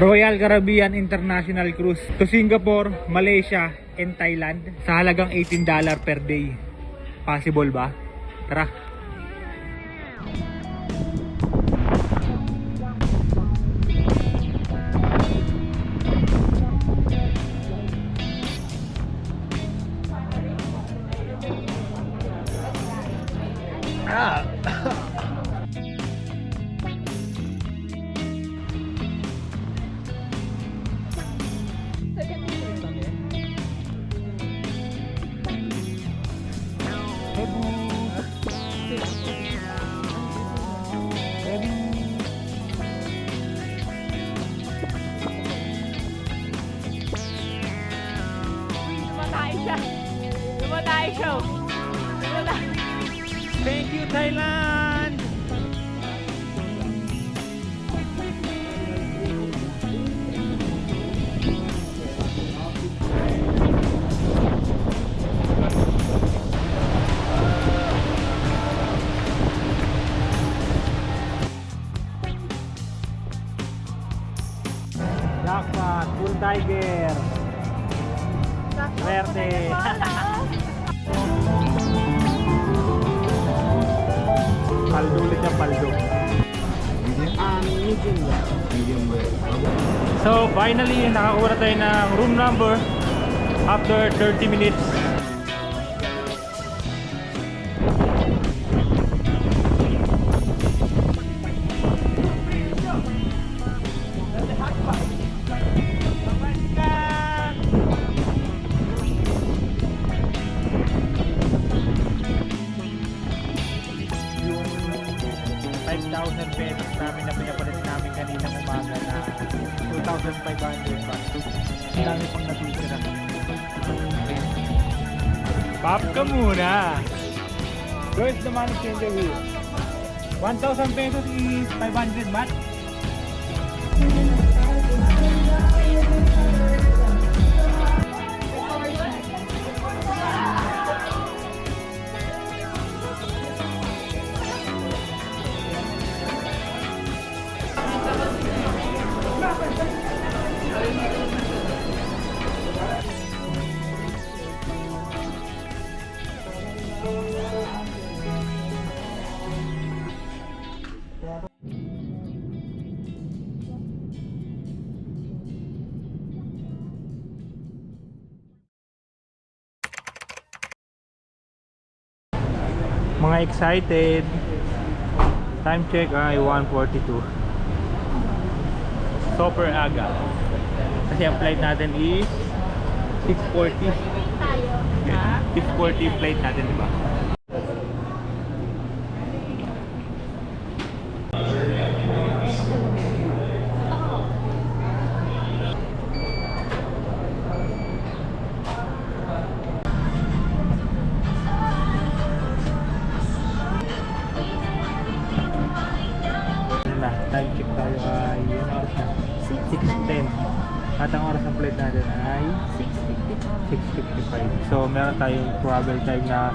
Royal Caribbean International Cruise to Singapore, Malaysia, and Thailand sa halagang $18 per day. Possible ba? Tara! Thank you, Thailand! Jackpot, full tiger. Swerte. Paldo ulit niya, paldo. Medium well. Medium well. So finally, nakakuha na tayo ng room number after 30 minutes. $5,000 namin na pinapalit namin kaninang umaga na 2,500 ba? Ang dami pang natitira. Pop ka muna! Where's the money changer wheel? 1,000 pesos is 500 baht? Mga excited. Time check ay 1:42. Super aga. Kasi ang flight natin is 6:40. Yeah, 6:40 flight natin, di ba? Time check tayo ay yung oras na 6:10 at ang oras ng flight natin ay 6:55. So meron tayong travel time na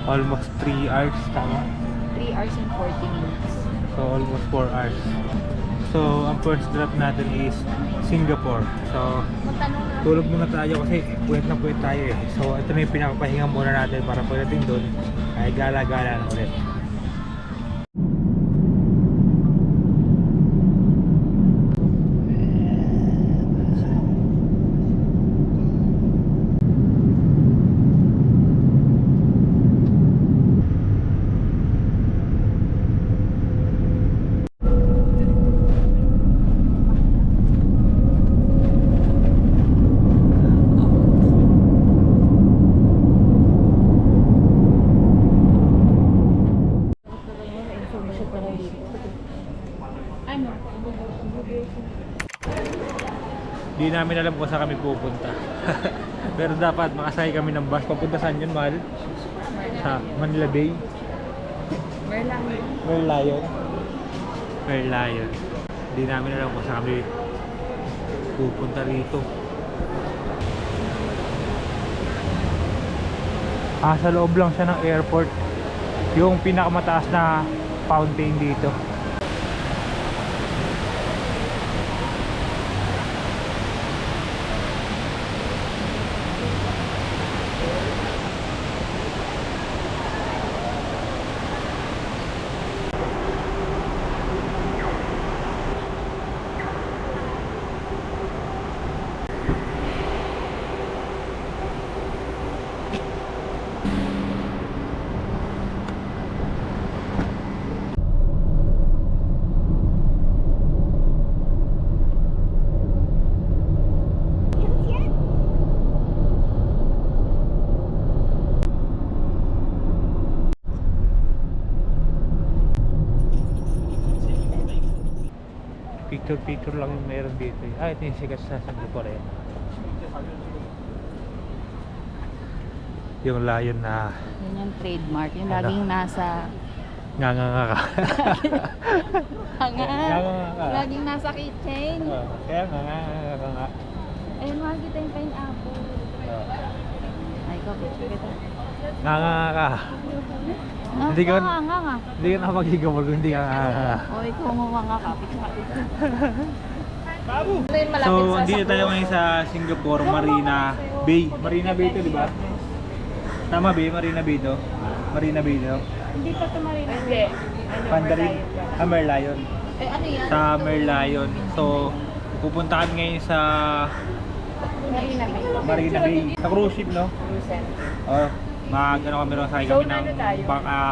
almost 3 hours, tama? 3 hours and 40 minutes. So almost 4 hours. So ang first drop natin is Singapore. So tulog muna tayo kasi puwet na puwet tayo eh. So ito na yung pinakapahinga muna natin para pagdating doon ay gala-gala na ulit. Di namin alam kung saan kami pupunta. Pero dapat makasakay kami ng bus. Papunta saan yun, Mahal? Sa Manila Bay? Merlion. Merlion. Di namin alam kung saan kami pupunta rito. Sa loob lang siya ng airport. Yung pinakamataas na fountain dito. picture lang yung meron dito. Ito yung sikat sa Singapore eh. Yung lion na Yun yung trademark. Yung Ano? laging nasa... nga ka. Hanga. Nga. Laging nasa keychain. Kaya nga. Ayun, makikita yung pineapple. Ay, ikaw, picture kita. Nga ka. Ah, Hindi ka- nga. Hindi ka na magigawag kung hindi ka nga. O, ikaw nga ka. Picture. So, andito tayo ngayon sa Singapore, Marina Bay. Marina Bay ito, di ba? Tama ba? Marina Bay ito? Marina Bay ito? Hindi pa ito marina. Hindi. Pandarin? Merlion. Eh, ano yan? Sa Merlion. So, pupunta kami ngayon sa Marina Bay. Marina Bay. Sa cruise ship, no? Oh, ano kami ron, sakay kami Zone ng ano tayo?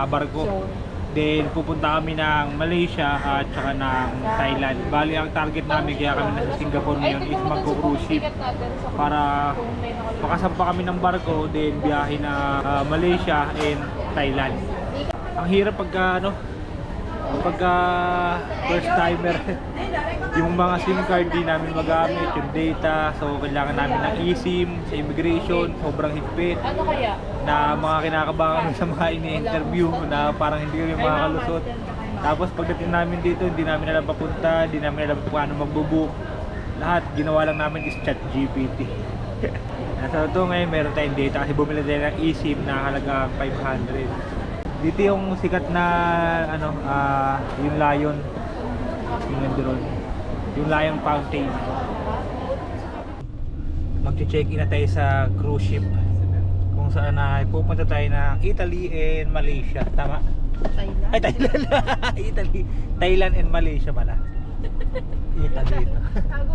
barko. Zone. Then pupunta kami ng Malaysia at saka ng Thailand. Bali ang target namin kaya kami nasa Singapore ngayon is magko-cruise ship para makasampa kami ng barko, then biyahe na Malaysia and Thailand. Ang hirap pagka first timer. Yung mga SIM card di namin magamit, yung data, so kailangan namin ng eSIM sa immigration, sobrang higpit. Ano kaya? Na mga kinakabahan kami sa mga ini-interview na parang hindi kami makakalusot. Tapos pagdating namin dito, hindi namin alam papunta, hindi namin alam paano magbubook. Lahat ginawa lang namin is ChatGPT. Nasa ito ngayon meron tayong data kasi bumili tayo ng eSIM na halaga 500. Dito yung sikat na yung Lion. Yung nandoon. Yung Lion Fountain. Magche-check-in na tayo sa cruise ship. Kung saan na pupunta tayo ng Italy and Malaysia. Tama? Thailand? Ay, Thailand. Italy. Thailand and Malaysia pala. Italy.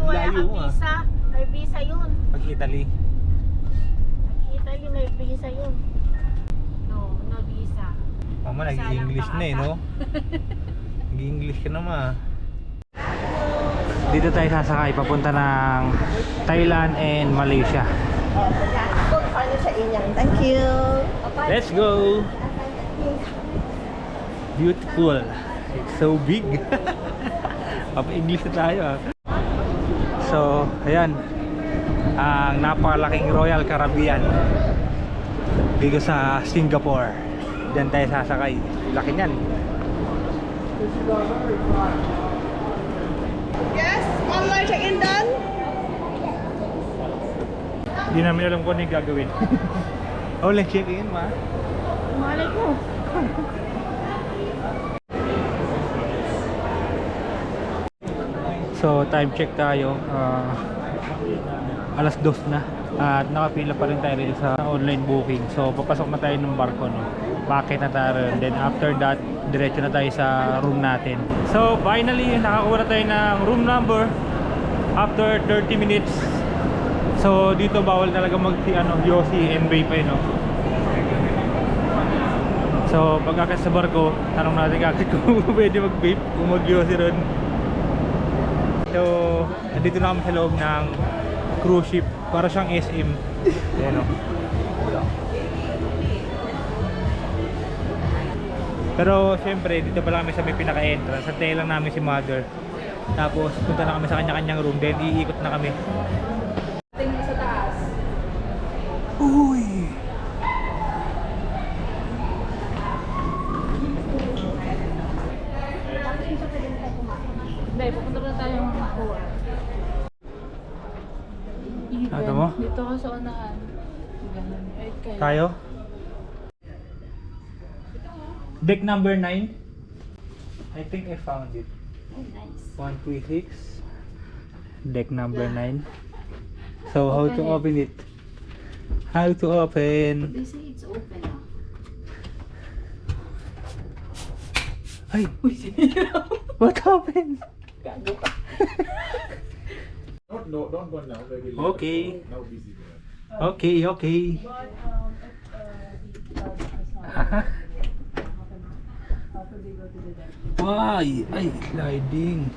Wala Layo kang ah. visa. May visa yun. Pag Italy. Italy may visa yun. No visa. Mama, nag-i-English na eh, no? Nag-i-English ka naman. Dito tayo sasakay papunta ng Thailand and Malaysia. Thank you. Let's go! Beautiful. It's so big. Papa-English na tayo ah. So, ayan. Ang napakalaking Royal Caribbean dito sa Singapore. Diyan tayo sasakay. Laki niyan. Yes, online check-in done. Hindi namin alam kung ano yung gagawin. Online check-in ma. Malay ko. So time check tayo, alas 2 na at nakapila pa rin tayo rin sa online booking. So papasok na tayo ng barko, no? Bakit na tayo, then after that diretso na tayo sa room natin. So finally nakakuha na tayo ng room number after 30 minutes. So dito bawal talaga Yossi and vape, no? So pagkakit sa barko, tanong natin agad kung pwede mag-vape, kung mag-Yossi ron. So, nandito na kami sa loob ng cruise ship. Para siyang SM. Ayan o. Pero, syempre, dito pala kami sa may pinaka-entrance. Antay lang namin si mother. Tapos, punta na kami sa kanya-kanyang room. Then, iikot na kami. Tingin sa taas. Uy! Hindi, pupunta na tayo ng kuha. Ano mo? Dito ka sa unahan. Ganun. Ay, kayo. Tayo? Deck number 9. I think I found it. Oh, nice. 136. Deck number 9. So, how to Open open it? How to open? They say it's open now. Ay! What happened? Gago ka. Don't go now. Maybe later. Okay. Now busy. Okay, okay. Ay, ay, sliding.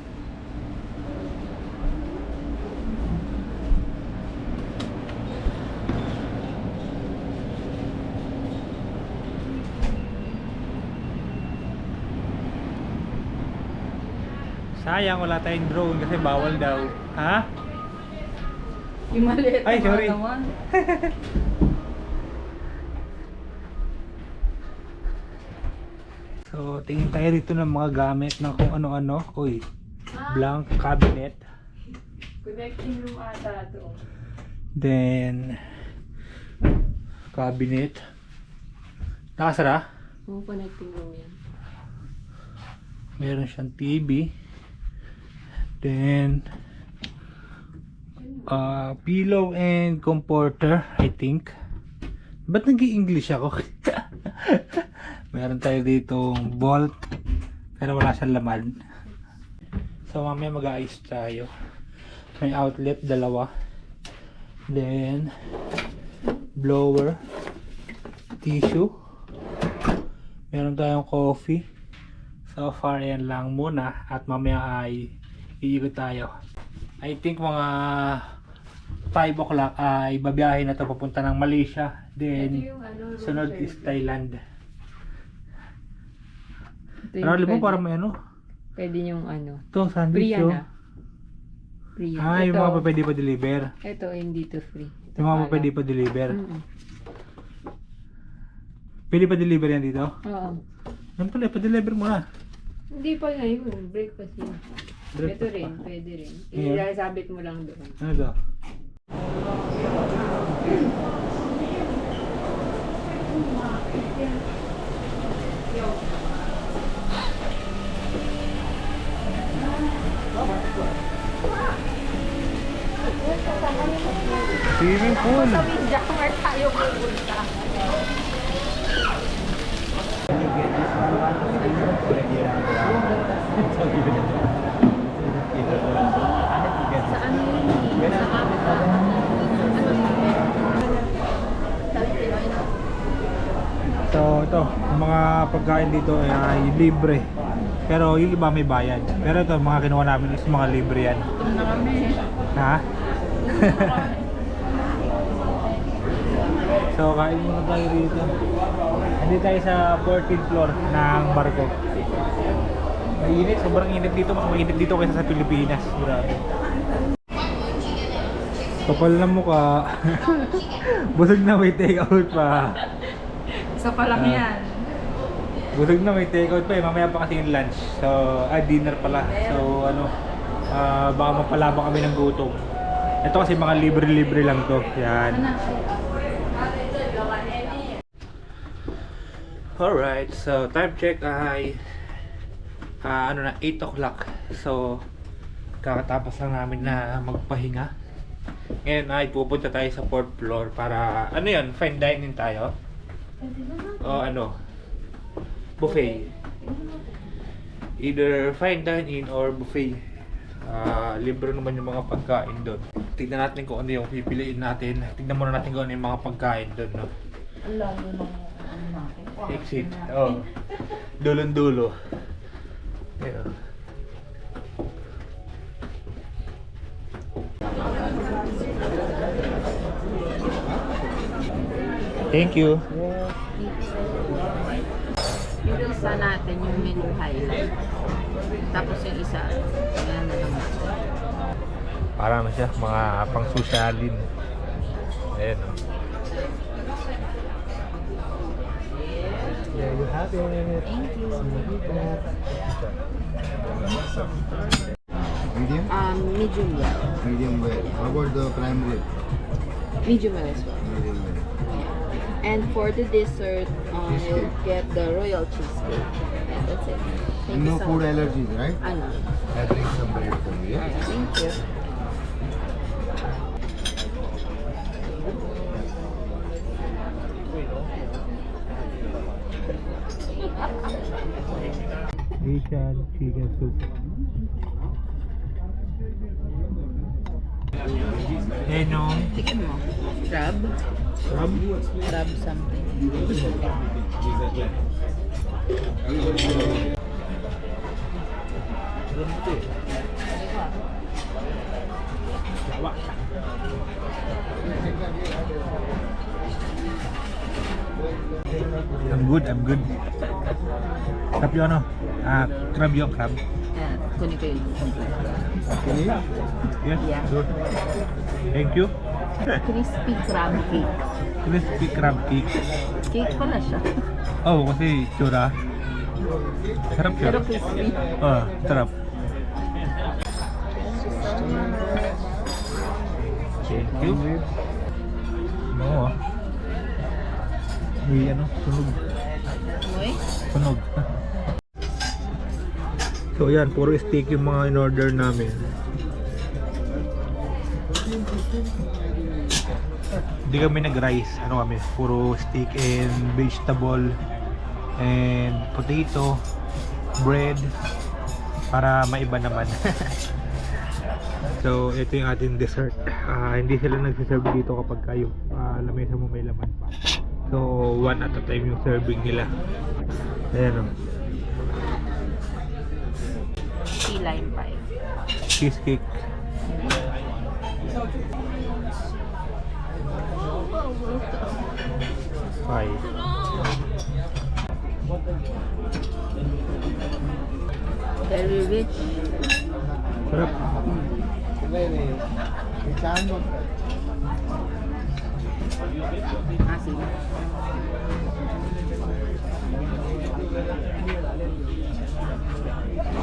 Sayang, wala tayong drone kasi bawal daw. Ha? Yung maliit Ay, na sorry. naman. So, tingin tayo dito ng mga gamit na kung ano-ano. Uy, blank cabinet. Connecting room ata to. Then, cabinet. Nakasara? Oo, connecting room yan. Meron siyang TV. Then, pillow and comforter, I think. Ba't nag-i-English ako? Meron tayo dito bolt, pero wala siyang laman. So mamaya mag-aayos tayo. May outlet, dalawa. Then, blower, tissue. Meron tayong coffee. So far yan lang muna at mamaya ay iikot tayo. I think mga 5 o'clock ay babiyahin na ito papunta ng Malaysia. Then sunod is Thailand. Ano mo para may ano? Pwede yung ano. Ito, sandwich Free yun. yan ah. Free yan. Ah, yung Ito, mga pa pwede pa deliver. ito hindi to free. Ito Yung mga pa pala. pwede pa deliver. Mm-mm. Pwede pa deliver yan dito? Oo. Yan pala, pa-deliver mo na. Hindi pa na yun. Breakfast yun. Breakfast Ito rin. pa. Pwede rin. Ayan. Isasabit mo lang doon. Ano to? Swimming pool. Sa Windjammer tayo pupunta. Sa ano yun? Sa Africa. So ito, yung mga pagkain dito ay libre. Pero yung iba may bayad. Pero ito, mga kinuha namin is mga libre yan. Gutom na kami. Ha? So kain muna tayo dito. Hindi tayo sa 14th floor ng barko. Mainit, sobrang init dito. Mas mainit dito kaysa sa Pilipinas. Grabe. Kapal na mukha. Busog na, may take out pa. Isa pa lang yan. Busog na, may take out pa eh. Mamaya pa kasi yung lunch. So, dinner pala. So, ano, baka mapalabang kami ng gutom. Ito kasi mga libre-libre lang to. Yan. Alright, so time check ay ano na, 8 o'clock. So, kakatapos lang namin na magpahinga. Ngayon ay pupunta tayo sa 4th floor para, ano yun, fine dining tayo. O ano, buffet. Either fine dining or buffet. Libre naman yung mga pagkain doon. Tignan natin kung ano yung pipiliin natin. Tignan muna natin kung ano yung mga pagkain doon, no? Ang lalo ng ano natin. Exit. Oh. Dulon-dulo. Ayun. Thank you. Yung isa natin, yung menu highlight. Tapos yung isa, yan na naman. Para ano siya, mga pang-sosyalin. Ayan o. There you have it. Thank you. Medium? Medium well. Medium well. How about the prime rib? Medium well as well. Medium well. And for the dessert, you'll Cheesecake. get the royal cheesecake. And that's it. Thank And you no so food much. allergies, right? Ano? I'll bring some bread for you. Yeah? Alright, thank you. Asian chicken soup. Ayan yung Tingnan mo. Crab? crab. Crab something. Yawa. I'm good, I'm good. Crab yung ano? Crab yung crab. Yan. Kunin ko yung kompleto. Okay. Yes, Yeah. good. Thank you. Crispy crab cake. Crispy crab cake. Cake pala siya. Oh, kasi tsura. Sarap siya. Pero crispy. Sarap. Thank you. Oo. May ano, sunog. Uy. Sunog. So yan, puro steak yung mga in-order namin. Hindi kami nag-rice. Ano kami? Puro steak and vegetable and potato, bread para maiba naman. So ito yung ating dessert. Hindi sila nagsiserve dito kapag kayo lamesa mo may laman pa. So one at a time yung serving nila. Ayan o. Key lime pie. Cheesecake. Pie. Very rich. Sarap. Asin.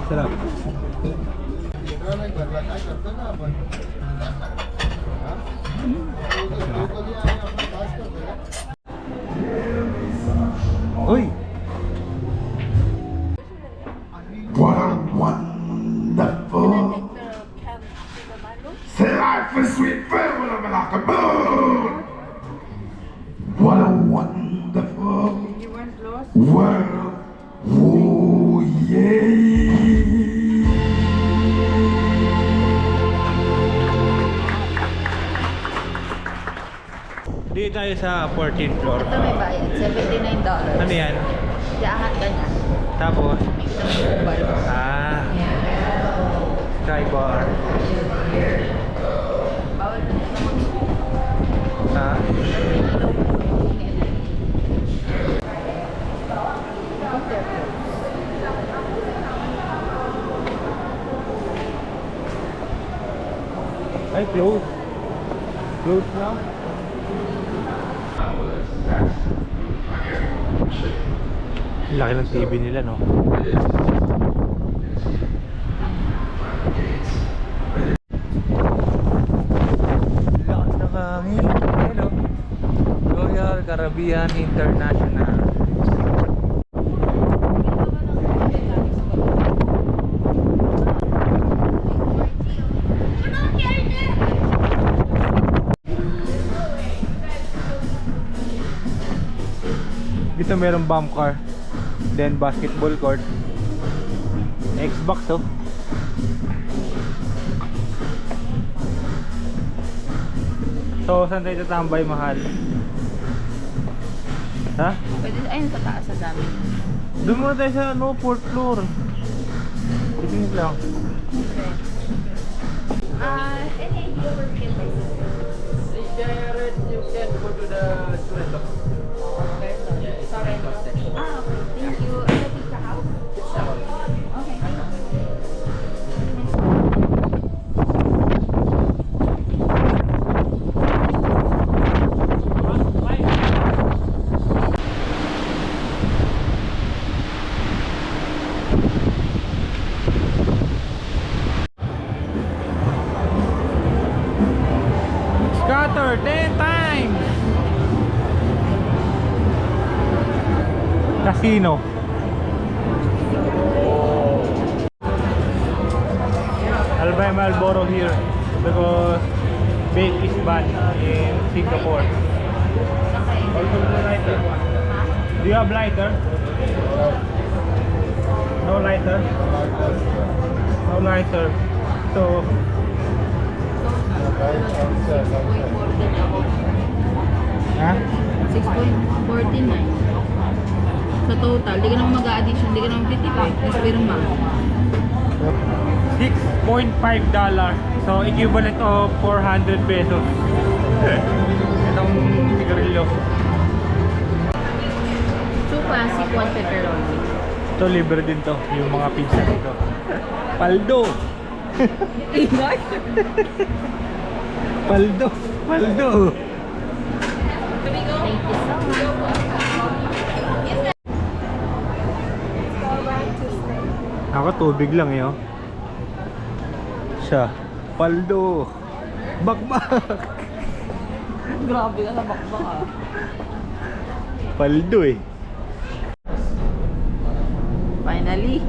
Sarap. Uy! What a wonderful say life is sweet forever like a bird. What a wonderful world. Oh yeah. Dito tayo sa 14th floor. Ito may bayad. $79. Ano yan? Iaangat ka na. Tapos, Ito may bulb. Sky bar. Bawal na Ay, close. Close now. Laki ng TV nila, no? Lakas ng hangin. Hello. Royal Caribbean International. Dito merong bump car, then basketball court, Xbox oh. So saan tayo tatambay, mahal? Ha? Pwede, ayun sa taas sa dami. Doon muna tayo sa ano, 4th floor. Tignan lang. Any idea where we can buy You can go to the student locker. Sorry. Ah, okay. Thank you. Is that pizza house? Okay, thank you. Scatter 10 times. Casino. I'll buy Marlboro here because vape is banned in Singapore. Also the lighter. Do you have lighter? No lighter? No lighter. So 6.14 ako. ha? 6.49. Sa total, di ka naman mag-a-addition, di ka naman titipay. Mas pirma. $6.5. So equivalent of 400 pesos. Itong sigarilyo. 2 classic, 1 pepperoni. Ito libre din to, yung mga pizza dito. Paldo. Ingay. Paldo. Paldo. Thank you so much. Ako tubig lang eh, oh. Siya. Paldo. Bakbak. Grabe ka sa bakbak ah. Paldo eh. Finally.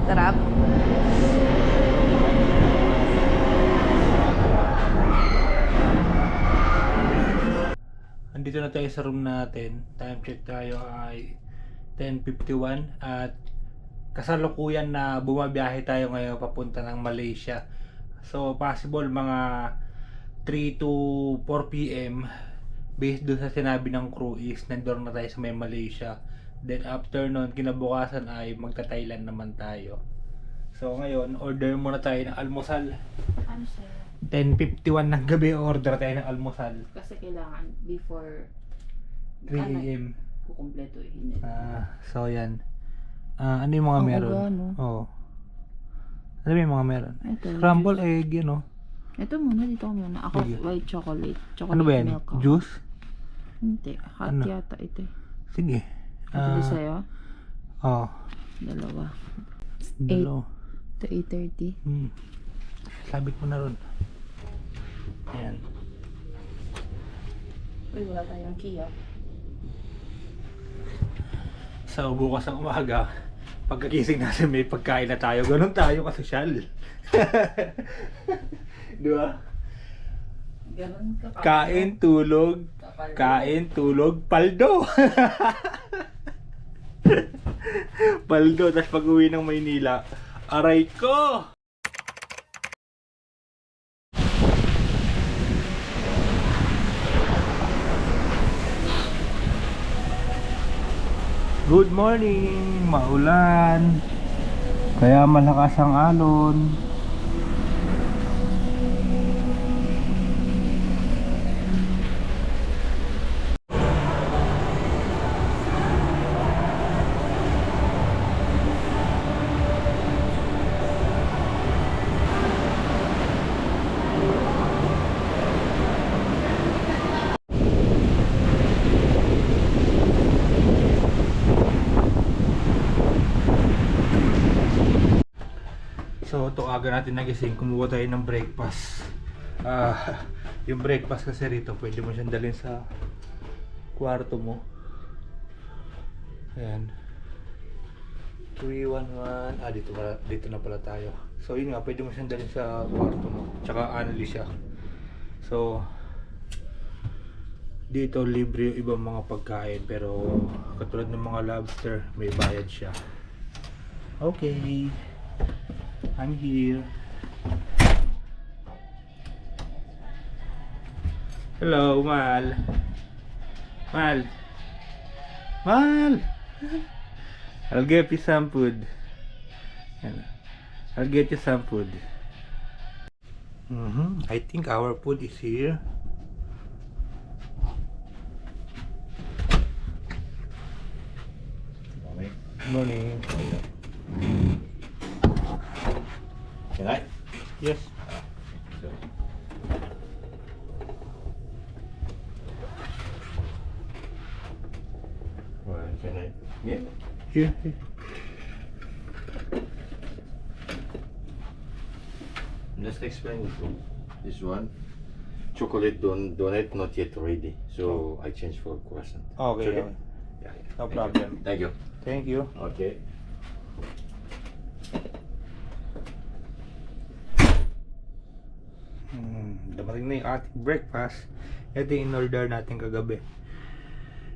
Sarap. Andito na tayo sa room natin. Time check tayo ay 10:51 at kasalukuyan na bumabiyahe tayo ngayon papunta ng Malaysia. So possible mga 3 to 4 PM based doon sa sinabi ng crew is nandun na tayo sa may Malaysia. Then after nun, kinabukasan ay magta-Thailand naman tayo. So ngayon, order muna tayo ng almusal. Ano sa'yo? 10:51 ng gabi, order tayo ng almusal. Kasi kailangan before 3 AM. kukumpleto eh. So yan. Ano yung mga Ang meron? uga, no? Oo. Ano ba yung mga meron? Ito, Scramble egg, yun oh. Ito muna, dito ko muna. Ako, Sige. white chocolate. Chocolate Ano ba yan? milk ako. Juice? Hindi. Hot Ano? yata ito eh. Sige. Ito ba sa'yo? Oo. Dalawa. Dalo. Ito 8:30. Sabit mo na ron. Ayan. Uy, wala tayong key ah. So bukas ng umaga, pagkagising natin may pagkain na tayo. Ganun tayo kasosyal. Di ba? Ganun ka pa. Kain, tulog, kain, tulog, paldo. Paldo, tapos pag uwi ng Maynila, aray ko! Good morning! Maulan. Kaya malakas ang alon. So, ito aga natin nagising, kumuha tayo ng breakfast. Yung breakfast kasi rito, pwede mo siyang dalhin sa kwarto mo. Ayan. 311. Dito na pala tayo. So, yun nga, pwede mo siyang dalhin sa kwarto mo. Tsaka anali siya. So, dito libre yung ibang mga pagkain, pero katulad ng mga lobster, may bayad siya. Okay. I'm here. Hello, Mal. Mal. Mal. I'll get you some food. I'll get you some food. I think our food is here. Morning. Can I? Yes. Well, can I? Yeah. Here. Just explain it to this one. Chocolate donut not yet ready, so I change for croissant. Okay. It's Okay. Yeah, yeah. No Thank problem. you. Thank you. Thank you. Okay. Dumating na yung ating breakfast. Ito yung in-order natin kagabi.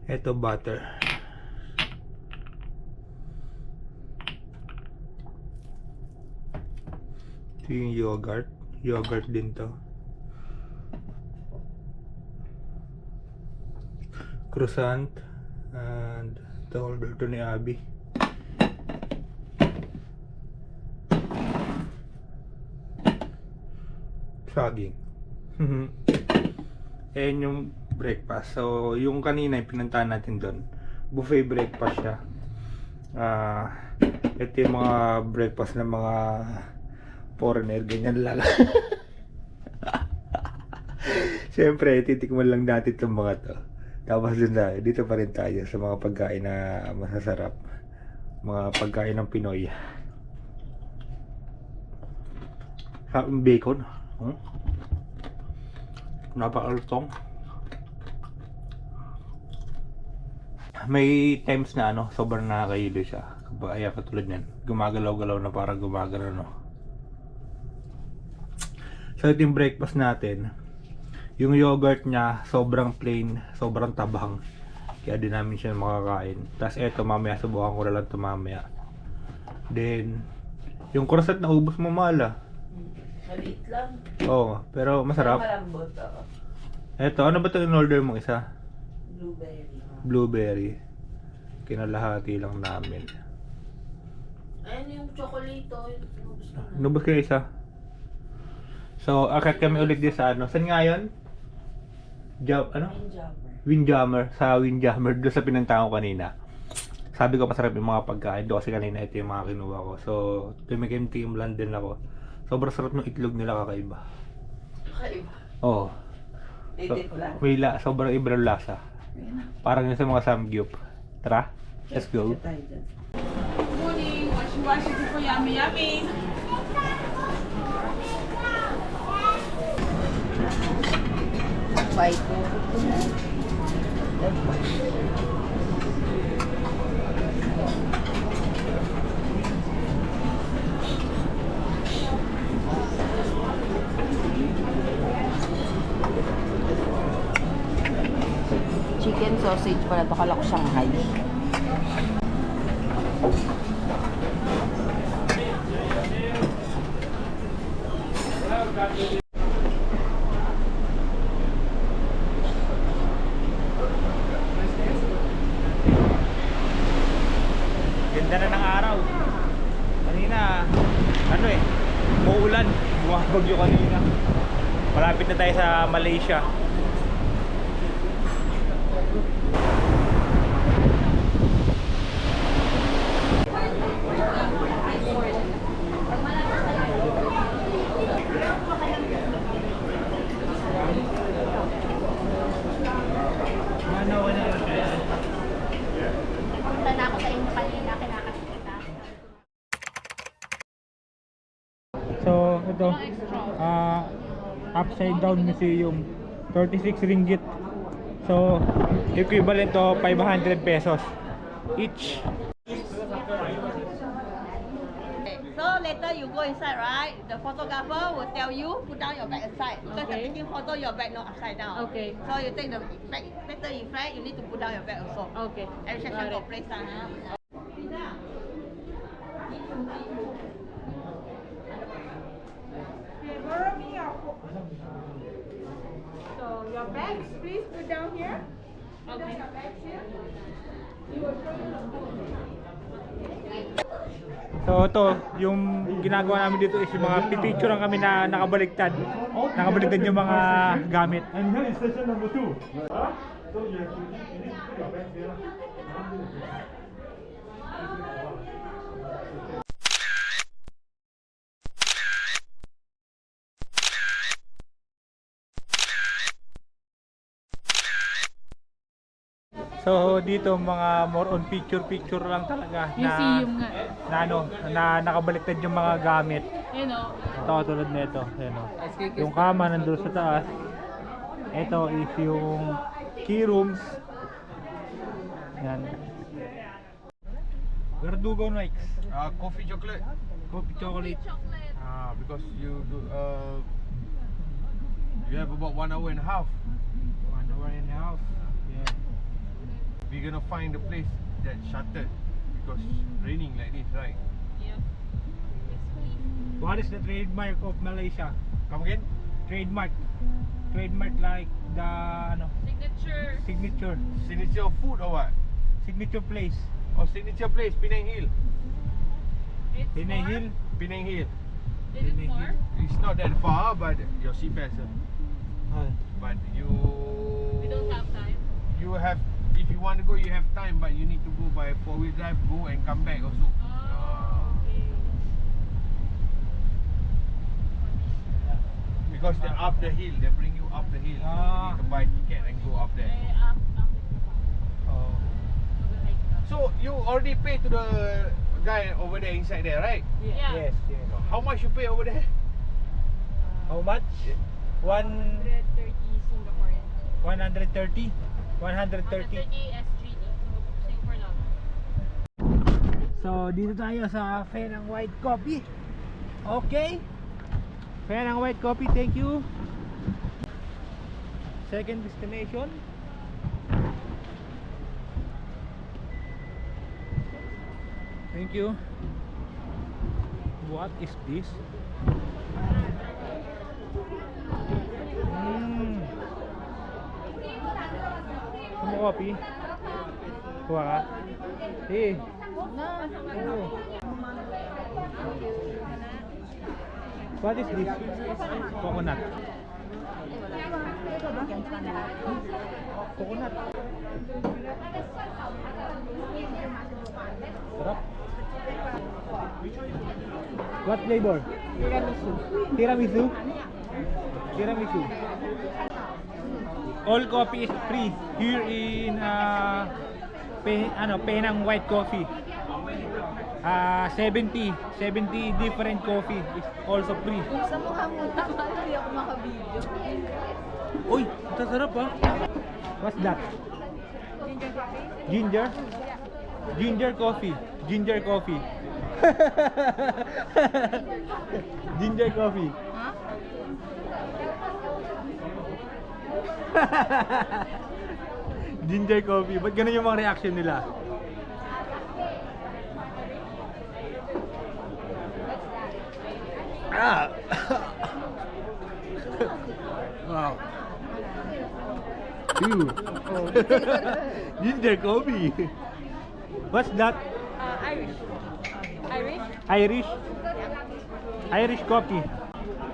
Ito butter. Ito yung yogurt. Yogurt din to. Croissant. And ito order to ni Abby. Saging. Ayan yung breakfast. So, yung kanina yung pinuntahan natin doon, buffet breakfast siya. Ito yung mga breakfast ng mga foreigner, ganyan lang. Siyempre, titikman lang natin itong mga to. Tapos dito pa rin tayo sa mga pagkain na masasarap. Mga pagkain ng Pinoy. Sa bacon. Napakalutong. May times na sobrang nakakahilo siya. Kaya katulad yan, gumagalaw-galaw na para gumagalaw, no? So ito yung breakfast natin. Yung yogurt niya, sobrang plain, sobrang tabang. Kaya di namin siya makakain. Tapos eto, mamaya, subukan ko na lang ito mamaya. Then, yung croissant na ubos mo, mahal. Maliit lang. Oo, pero masarap. Malambot, oo. Eto, ano ba ito in-order mo isa? Blueberry. Blueberry. Kinalahati lang namin. Ayan yung chocolate, oh. Nubos kayo isa. So, akit kami ulit din sa Saan nga yun? Windjammer. Sa Windjammer. Doon sa pinuntahan ko kanina. Sabi ko masarap yung mga pagkain. Doon kasi kanina ito yung mga kinuha ko. So, tumikim-tikim lang din ako. Sobrang sarap ng itlog nila, kakaiba. Kakaiba. Oo. Native lang. Sobrang iba ng lasa. Parang yun sa mga samgyup. Tara, let's go. Morning, wash before yummy yummy. Bye po. Chicken sausage pala to, kala ko Shanghai. Ganda na ng araw. Kanina, muulan. Bumabagyo kanina. Malapit na tayo sa Malaysia. Punta na ako sa inyo kanina, kinakakita. So, ito, Upside Down Museum, 36 ringgit. So, equivalent to 500 pesos each. So later you go inside, right? The photographer will tell you put down your bag aside because you're taking photo, your bag not upside down. Okay. So you take the bag better effect. You need to put down your bag also. Okay. Every section got place down. So, your bags, please put down here. Okay. Your bags here. So, ito, yung ginagawa namin dito is yung mga pipicture kami na nakabaliktad. Nakabaliktad yung mga gamit. And here is session number 2. So dito mga more on picture lang talaga na Museum nga. na nakabaliktad yung mga gamit. Yun o. Ito tulad nito, yung kama nandoon sa taas. Ito is yung key rooms. Yan. Verdugo Nikes. Coffee chocolate. Coffee chocolate. Because you do, you have about 1 hour and a half. 1 hour and a half. Yeah. We're gonna find the place that's shuttered because raining like this, right? What is the trademark of Malaysia? Come again? Trademark. Trademark like the signature. Signature food or what? Signature place. Or signature place, Penang Hill. Penang Hill. Penang Hill. Penang Hill. It's not that far, but your seatbelt, sir. Ah. But you. We don't have time. You have, if you want to go, you have time, but you need to go by 4-wheel drive, go and come back also. Because they're up the hill, they bring you up the hill. Ah. You need to buy ticket and go up there. Oh. So you already pay to the guy over there inside there, right? Yes, yes. How much you pay over there? How much? 130 Singaporean. 130? 130. SGD. Singapore dollar. So, dito tayo sa Penang White Coffee. Okay. Penang White Coffee, thank you. Second destination. Thank you. What is this? Gusto mo coffee? Kuha ka? Eh. Oh. What is this? Coconut. Coconut. Sarap. What flavor? Tiramisu. Tiramisu? Tiramisu. All coffee is free here in Penang White Coffee. 70 different coffee is also free. Sa mukha mo naman, hindi ako makabidyo. Uy, ito sarap ah. What's that? Ginger? Ginger coffee. Ginger coffee. Ginger coffee. Ginger coffee. Ba't ganun yung mga reaction nila? Ah! Wow. Ew. Ginger coffee. What's that? Irish. Irish? Irish? Irish coffee.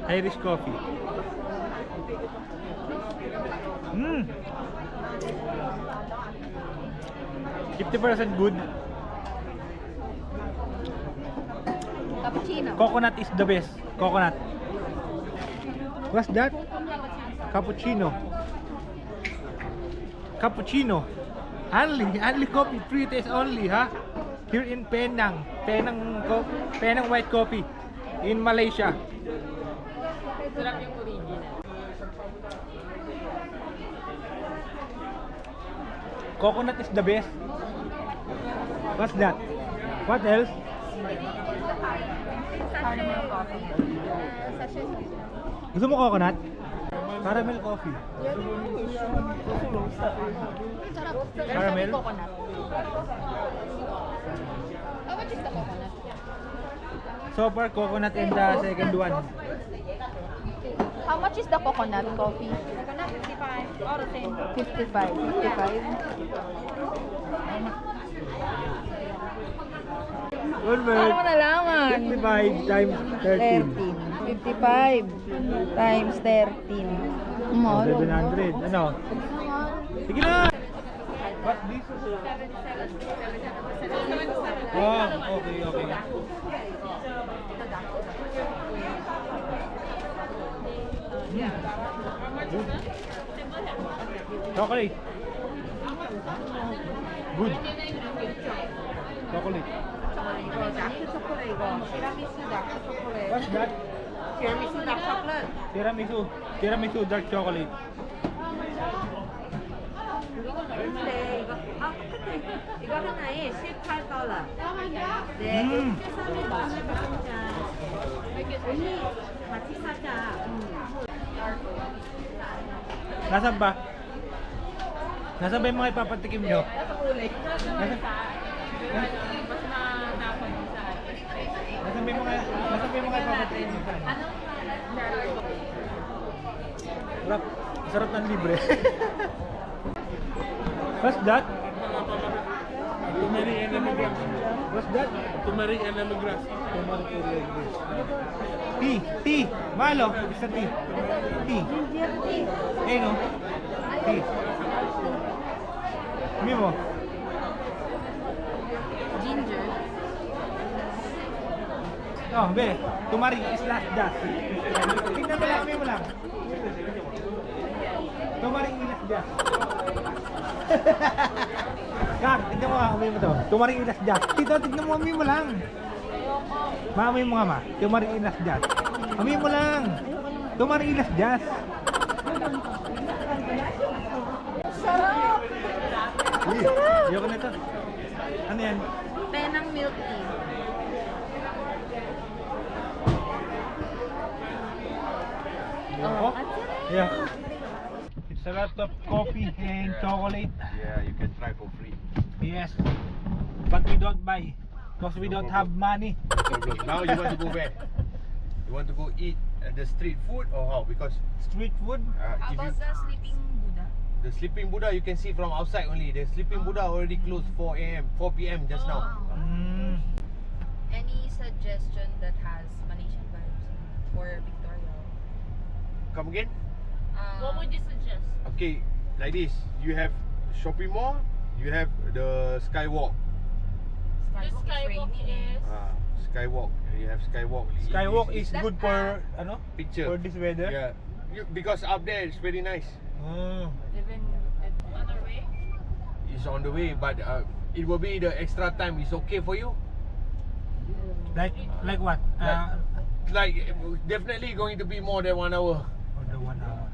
Irish coffee. Mmm. 50% good. Cappuccino. Coconut is the best. Coconut. What's that? Cappuccino. Cappuccino. Only coffee. 3 days only, ha? Here in Penang. Penang White Coffee. In Malaysia. Sarap yung original. Coconut is the best. What's that? What else? Caramel coffee. Gusto mo coconut? Caramel coffee. Caramel? Coconut. How much is the coconut? So far, coconut and the second one. How much is the coconut coffee? Coconut 55. All the same. 55. 55. Good Paano mo nalaman? 55 times 13. 55 times 13. Mahal. 700. Ano? Sige na! What's this? Oh, okay, okay. Good. Chocolate. Good. Chocolate. What's that? Tiramisu dark chocolate. Tiramisu. Tiramisu dark chocolate. 이거 하나에 $18. 네. 언니 같이 사자. Nasaan ba? Nasaan ba yung mga ipapatikim nyo? Nasaan ba yung mga ipapatikim nyo? Sarap. Sarap ng libre. What's that? Turmeric and lemongrass. What's that? Turmeric and lemongrass. Tea. Tea. Malo. Isa tea. Tea. Eh no? Tea. Sabi mo. Ginger. Oh, be. Tumari is last dust. Tingnan mo lang, amoy mo lang. Tumari is last dust. Kak, tingnan mo nga, amoy mo to. Tumari is last dust. Tito, tingnan mo, amoy mo lang. Maamoy mo nga, ma. Tumari is last dust. Amoy mo lang. Tumari is last dust. Sarap! Ayoko na ito. Ano yan? Penang milk tea. Oh, yeah. It's a lot of coffee and chocolate. Yeah, you can try for free. Yes. But we don't buy. Because we don't have money. No problem. Now you want to go where? You want to go eat at the street food or how? Because Street food. if you, the sleeping Buddha? the sleeping Buddha you can see from outside only. The sleeping Buddha already closed 4 p.m. just now. Mm. Any suggestion that has Malaysian vibes for Victoria? Come again? What would you suggest? Okay, like this. You have shopping mall. You have the skywalk. Skywalk is Skywalk. You have skywalk. Skywalk It's is good for ano? picture. For this weather. Yeah, because up there it's very nice. Mm. even on our way. It's on the way, but it will be the extra time. It's okay for you? Like what? Like definitely going to be more than 1 hour. For the 1 hour.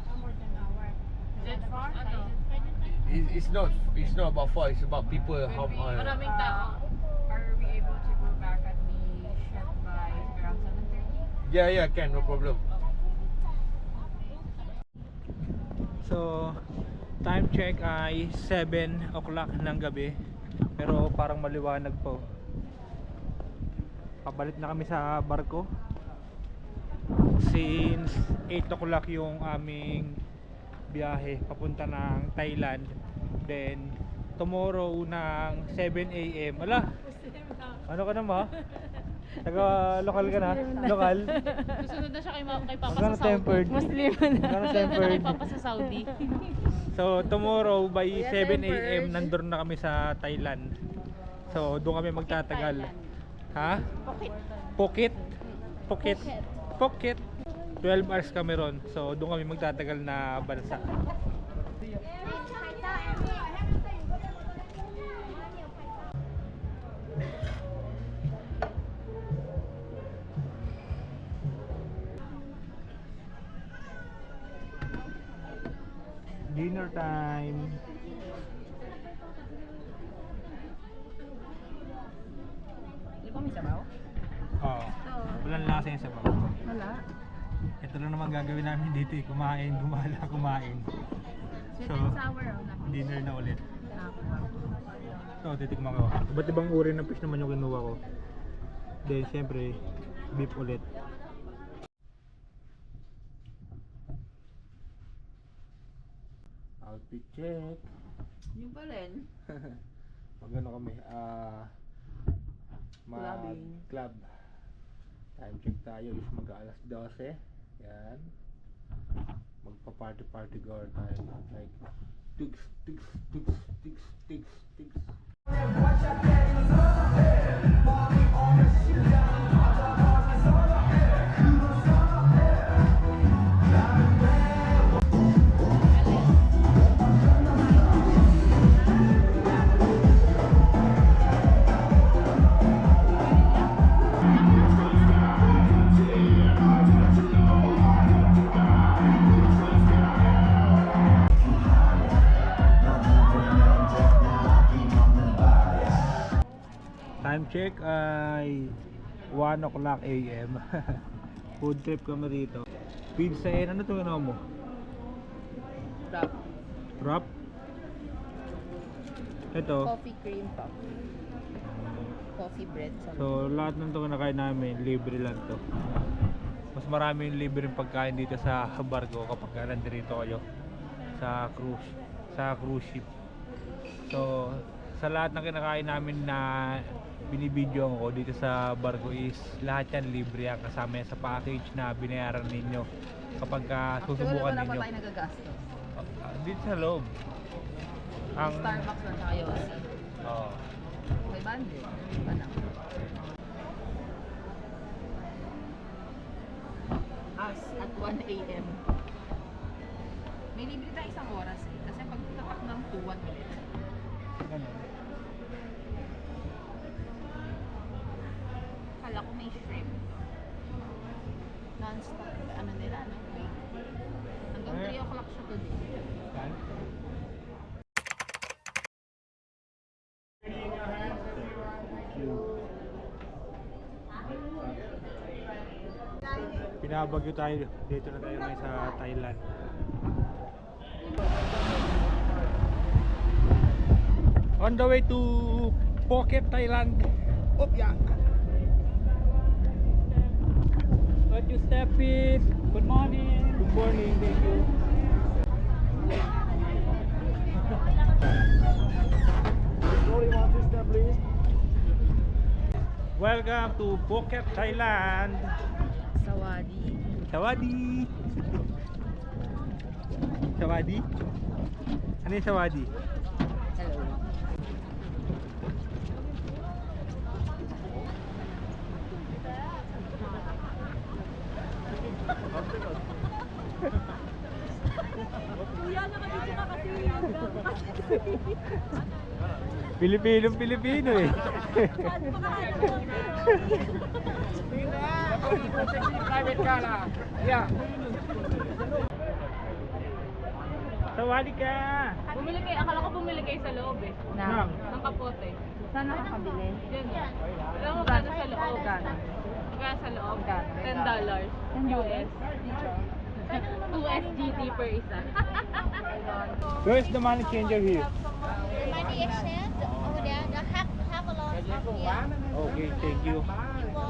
Is it far? It's not about far. It's about people. How Maraming tao. Are we able to go back at the ship by around 7:30? yeah, can, no problem. So, time check ay 7 o'clock ng gabi. Pero parang maliwanag po. Pabalik na kami sa barko. Since 8 o'clock yung aming biyahe papunta ng Thailand. Then, tomorrow ng 7 a.m. Ala! Ano ka naman? Taga lokal ka na? Lokal? Susunod na siya kay Papa Magkano sa Saudi. tempered? Muslim Magkano tempered? Kay Papa sa Saudi. So tomorrow by 7 a.m. nandun na kami sa Thailand. So doon kami magtatagal. Ha? Phuket. Phuket. Phuket. 12 hours kami ron. So doon kami magtatagal na bansa. Dinner time. Di ba may sabaw? Oo. Walang lasa yung sabaw. Wala. Ito lang naman gagawin namin dito eh. Kumain, gumala, kumain. Sweet So, and sour oh, na dinner na ulit. fish. So, titikman ko. Iba't ibang uri ng fish naman yung kinuha ko. Then, syempre, beef ulit. Outfit check. Yung pa rin. Magano kami? Clubbing. Club. Time check tayo is mag-alas 12. Yan. Magpa-party girl tayo. Like, tigs, tigs, tigs, tigs, tigs, tigs. Time check ay 1 o'clock AM. Food trip kami rito. Pizza and ano ito ginawa mo? Wrap. Wrap? Ito. Coffee cream puff. Coffee bread. So lahat ng ito kinakain namin, libre lang to. Mas marami yung libre yung pagkain dito sa barko kapag nandito kayo sa cruise ship. So sa lahat ng kinakain namin na binibidyo ko dito sa barko is lahat yan libre yan, kasama yan sa package na binayaran ninyo kapag susubukan ninyo. Wala pa tayo nagagastos. Dito sa loob. Ang Starbucks lang sa Yossi. Oo. May bandit. Iba na. us at 1 a.m. May libre tayo isang oras eh. Kasi pag tatak ng 2, 1 minute. Ganun. Kala ko may shrimp. Non-stop. Ano nila, no? Wait. Hanggang 3 o'clock siya today. Pinabagyo tayo. Dito na tayo ngayon sa Thailand. On the way to Phuket, Thailand. Oh, yeah. What you step it? Good morning. Good morning. Thank you. Welcome to Phuket, Thailand. Sawadi. Sawadi. Sawadi? Ano yung sawadi? Hello. Pilipino eh. Sawadi ka! Bumili kayo, akala ko bumili kayo sa loob eh. Ma'am. Ng kapote. Saan nakakabili? Yan. Alam mo kano sa loob? Kaya sa loob? $10 US. USDT per isa. Where's the money changer here? The money exchange over there, the half a lot here. Okay, thank you. People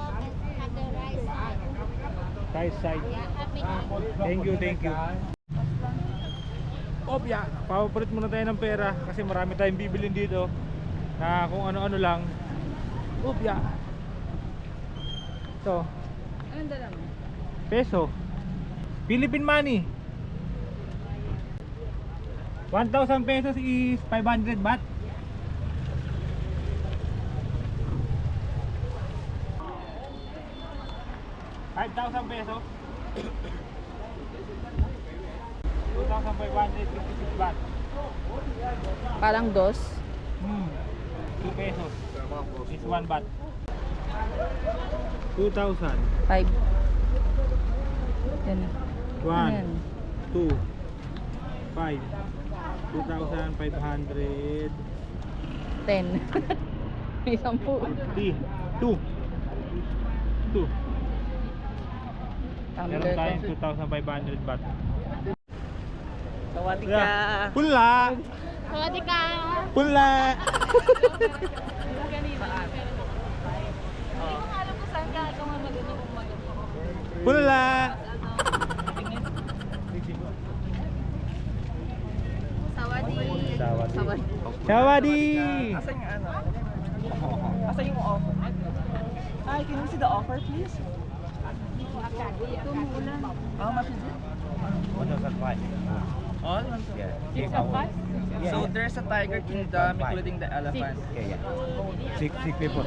have the right side. Right side. Yeah, have it. Thank you, thank you. Opya, papapalit muna tayo ng pera kasi marami tayong bibilin dito na kung ano-ano lang. Opya. Ito, Anong dala mo? peso. Philippine money. 1,000 pesos is 500 baht. $5,000 2,556 baht. Parang dos. 2 pesos is 1 baht. 2,000. 5. Yan. 1, 2, 5, 2,500. 10. May 10. 3, 2. 2. Meron tayong 2,500 baht. Sawadi Yeah. Pula! Sawadi ka. Pula! Hindi ko alam kung saan ka ito maganda kung maganda. Pula! Sawadi. Sawadi. Sawadi! Asan yung ano? Asan yung offer? Hi, can you see the offer, please? How much is it? 1,500. All? Yeah. So there's a Tiger Kingdom, including the elephant. Yeah. Six people.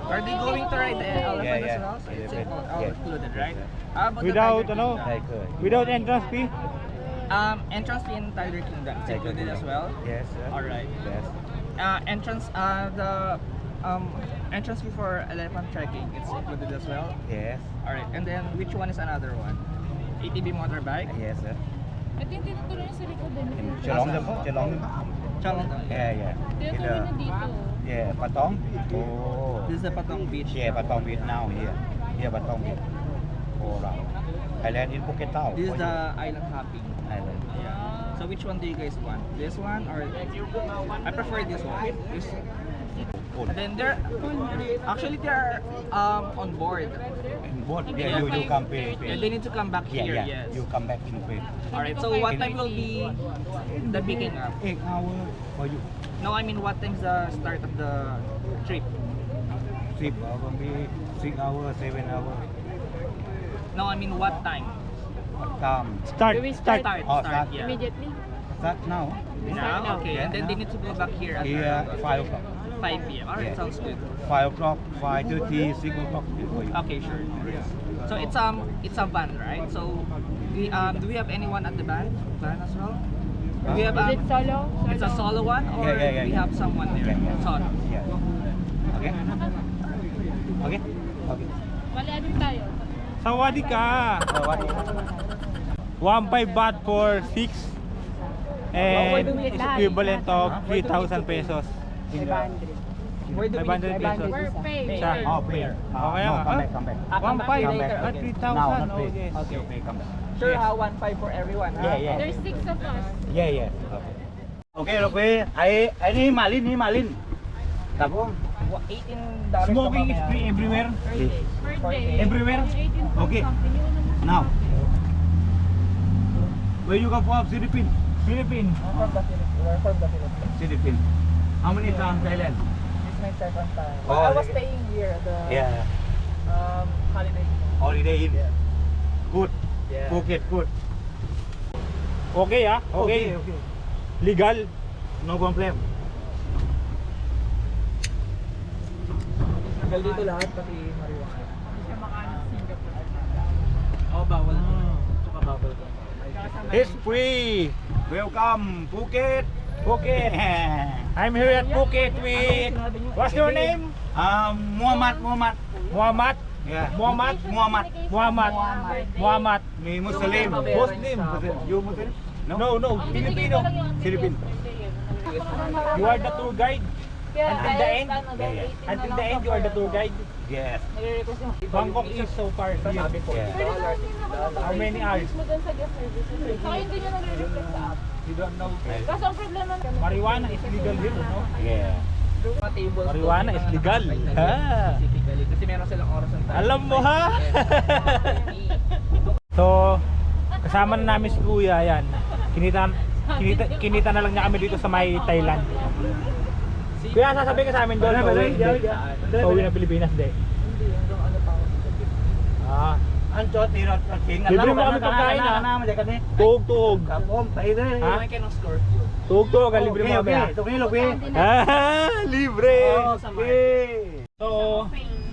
Are they going to ride the elephant Yeah, as well? So it's all Yeah. included, right? How about Without, the Tiger ano? Without entrance fee? Kingdom? Entrance fee in Tiger Kingdom is included as well. Yes, sir. All right. Yes. Entrance fee for elephant trekking, it's included as well. Yes. All right. And then which one is another one? ATV motorbike. Yes, sir. Ito yung tinutuloy niya sa likod din. Chalong them. Chalong. Yeah. Tinutuloy na dito. Yeah, Patong. Oh. This is the Patong Beach. Yeah, Patong Beach now here. Here Patong Beach. Oh, right. Thailand in Phuket Town. This is the island hopping. Island. Yeah. So which one do you guys want? This one or I prefer this one. This. And then they're on board. In board, yeah, you come pay. And they need to come back here. Yes. You come back in pay. All right. So what time will be the picking up? 8 hours for you. No, I mean what time's the start of the trip? 6 hours, maybe 6 hours, 7 hours. No, I mean what time? What time? Start. Start. Oh, start. Yeah. Immediately. Start now. Now? Okay, and then they need to go back here at Yeah, 5 o'clock. 5 p.m. Alright, Yeah. sounds good. 5 o'clock, 5:30, 6 o'clock. For you. Okay, sure. So it's a van, right? So we do we have anyone at the van as well? Do we have Is it solo? it's a solo one or Yeah. we have someone there? Yeah, yeah. Solo. Yeah. Okay? Okay? Okay. Wala din tayo. Sawadi ka! 1.5 baht for 6 and is equivalent of 3,000 pesos. 500. Where do we 500 pesos. We're paid. Isa. Oh, pair. Okay, no, come back. 1.5 later, at okay. 3,000. Oh, yes. Okay. come back. Sure, Yes. 1.5 for everyone. Yeah. There's 6 of us. Yeah. Okay, ini malin. Tapos, $18 Smoking is free everywhere. Per day. Everywhere? 18 Okay. something. Yun naman. now. Where you come from? Philippines. Philippines. We're from the Philippines. Philippines. How many times Thailand? This is my second time. Oh, I was okay. staying here at the Yeah. holiday. Holiday in. Yeah. Good. Yeah. Phuket, good. Okay okay. Legal. No problem. Tagal dito lahat pati marijuana. Oh, bawal. Tsaka bawal ko. It's free. Welcome, Phuket. Phuket. I'm here at Phuket with what's your name? Muhammad. Muhammad. Yeah. Muhammad. Me Muslim. Muslim. You Muslim? No. Filipino. Philippines. You are the tour guide. Until the end. Yeah. Until the end, you are the tour guide. Yes. Bangkok is so far here. Yeah. How many hours? Saka hindi nyo nare-reflect sa app. You don't know. Kaso ang problema Marijuana is legal here, no? Yeah. Mga tables Marijuana doon, is legal. like Ha? specifically. Kasi meron silang oras ng time. Alam mo ha? So, kasama na namin si Kuya, yan. Kinita na lang niya kami dito sa may Thailand. Kuya, sasabihin ka sa amin doon. Pauwi na Pilipinas, di. Hindi, hanggang ano pa ako sa gabi. Ah, Ancho, tirot, king. Libre mo kami pagkain, ha? tuhog. Kapom, tayo na. Ha? May kinong score. Tuhog, libre mo kami ha. Okay. Libre! Okay. So,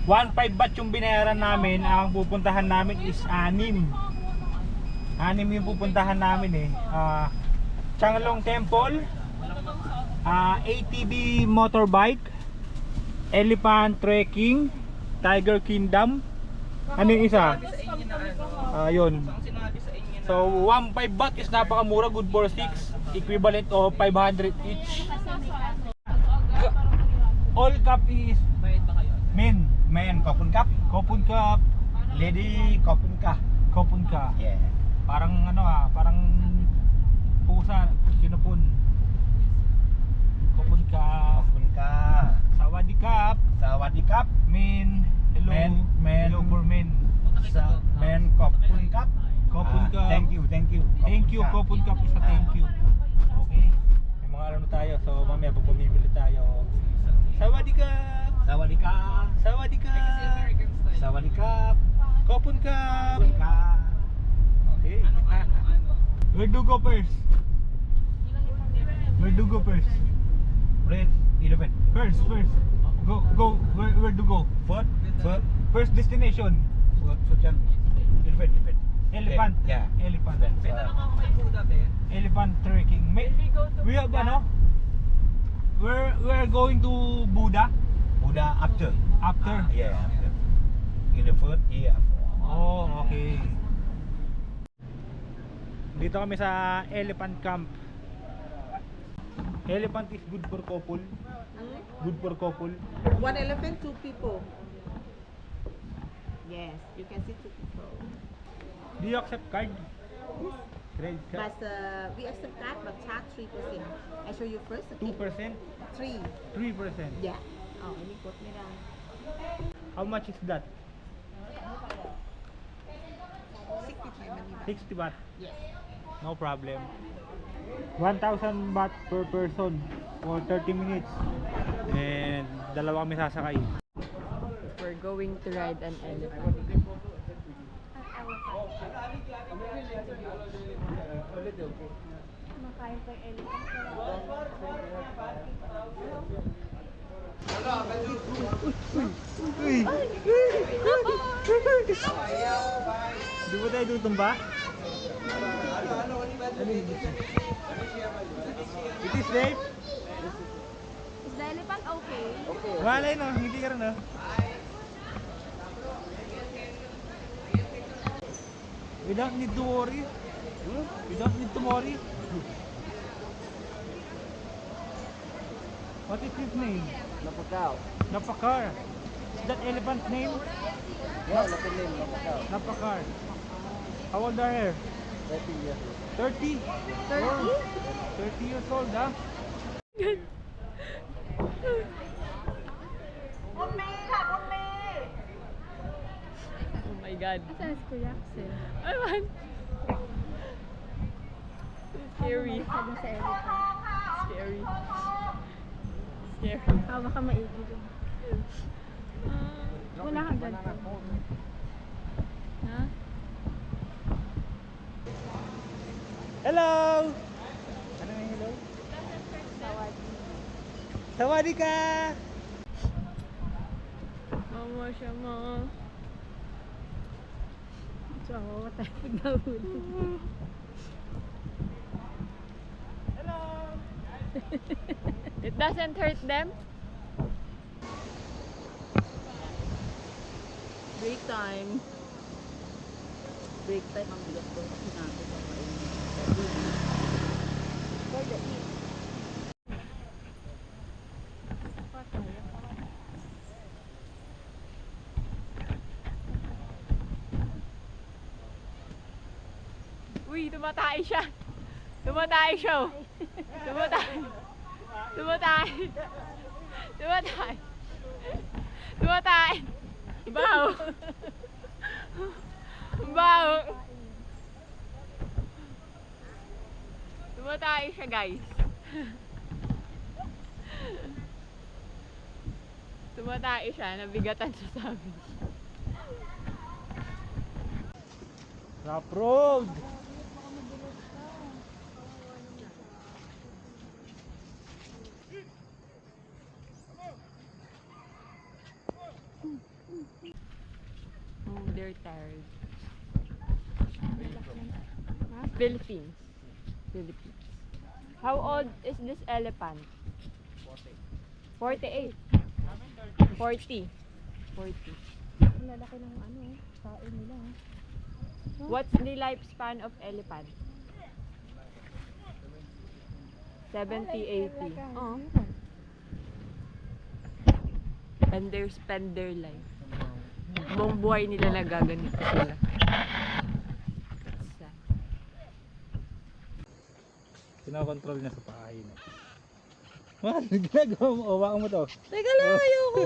1.5 baht yung binayaran namin. Ang pupuntahan namin is 6. 6 yung pupuntahan namin eh. Changlong Temple, ATV motorbike, elephant trekking, Tiger Kingdom. Ano yung isa? Yun. Ang sinabi sa inyo na So 1.5 baht is napakamura, good for 6, equivalent of 500 each. All cup is bayad ba kayo? Men, Kopun Cup. Kopun cup, Lady, Kopun Ka. Kopun ka. Yeah. Parang parang pusa, kinupun. Kopun cup, Kopun Ka. Sawadee cup, Sawadee Cup. men, hello, Men. hello for men. Sa Men Kopun Cup. Kopun Cup. Thank you. Thank you, Kopun cup is a thank you. Okay. May mga ano tayo, so mamaya pag pumimili tayo. Sawadee cup, Sawadee Ka. Sawadee cup, Sawadee Cup. Kopun cup. Kopun Ka. Okay. Where do go first? Where do go first? Red 11. First. Go. Where to go? First destination. First. Elephant. Elephant. Yeah. Elephant. May tanong ako kay Buddha, Ben. Elephant trekking. We have ano? We're going to Buddha Buddha after. after. Yeah, after. In the first year. Oh, okay. Dito kami sa elephant camp. Elephant is good for couple. Good for couple. One elephant, 2 people. Yes, you can see 2 people. Do you accept card? Credit card? But we accept card, but charge 3%. I show you first. 2%? 3. 3%? Yeah. Oh, ini quote me down. How much is that? 60 60 baht? Yes. No problem. 1,000 baht per person for 30 minutes. And dalawa kami sasakay. We're going to ride an elephant. Kumakain pa yung elephant. Uy! Di ba tayo tutumba? It is safe? Is the elephant okay? Walay no, hindi ka rin no? We don't need to worry. We don't need to worry. What is his name? Napakaw. Napakar. Is that elephant's name? Yeah, Napakaw. Napakar. How old are you? 30 years. 30? 30 years old, huh? Oh my God. Saan si Kuya Axel? Ewan. Scary. Sabi sa elephant. Scary. Scary. Hawa ka maigi dun. Wala kang ganito. Ha? Hello! Ano yung hello? Sawadee ka! Mama siya, ma. So, hawa tayo pag nahuli. It doesn't hurt them? Break time. Break time ang bigat ko. Sinabi ko kayo. For the eat. Uy, tumatay siya. Tumatay siya. Tumatay. Tumatay. Tumatay. Tumatay. Baw. Baw. Tumatay siya, guys. Tumatay siya, nabigatan siya sa amin. Rough road! Oh, they're tired. Philippines. Philippines. How old is this elephant? 48. 40. 40. Ang lalaki ng ano, kain nila. What's the lifespan of elephant? 70, 80. Oh. And they spend their life. Buong buhay nila nagaganito sila. That's sad. Kinokontrol niya sa pakain. Man, ginagawa mo. Hawakan mo to. Teka lang, ayoko.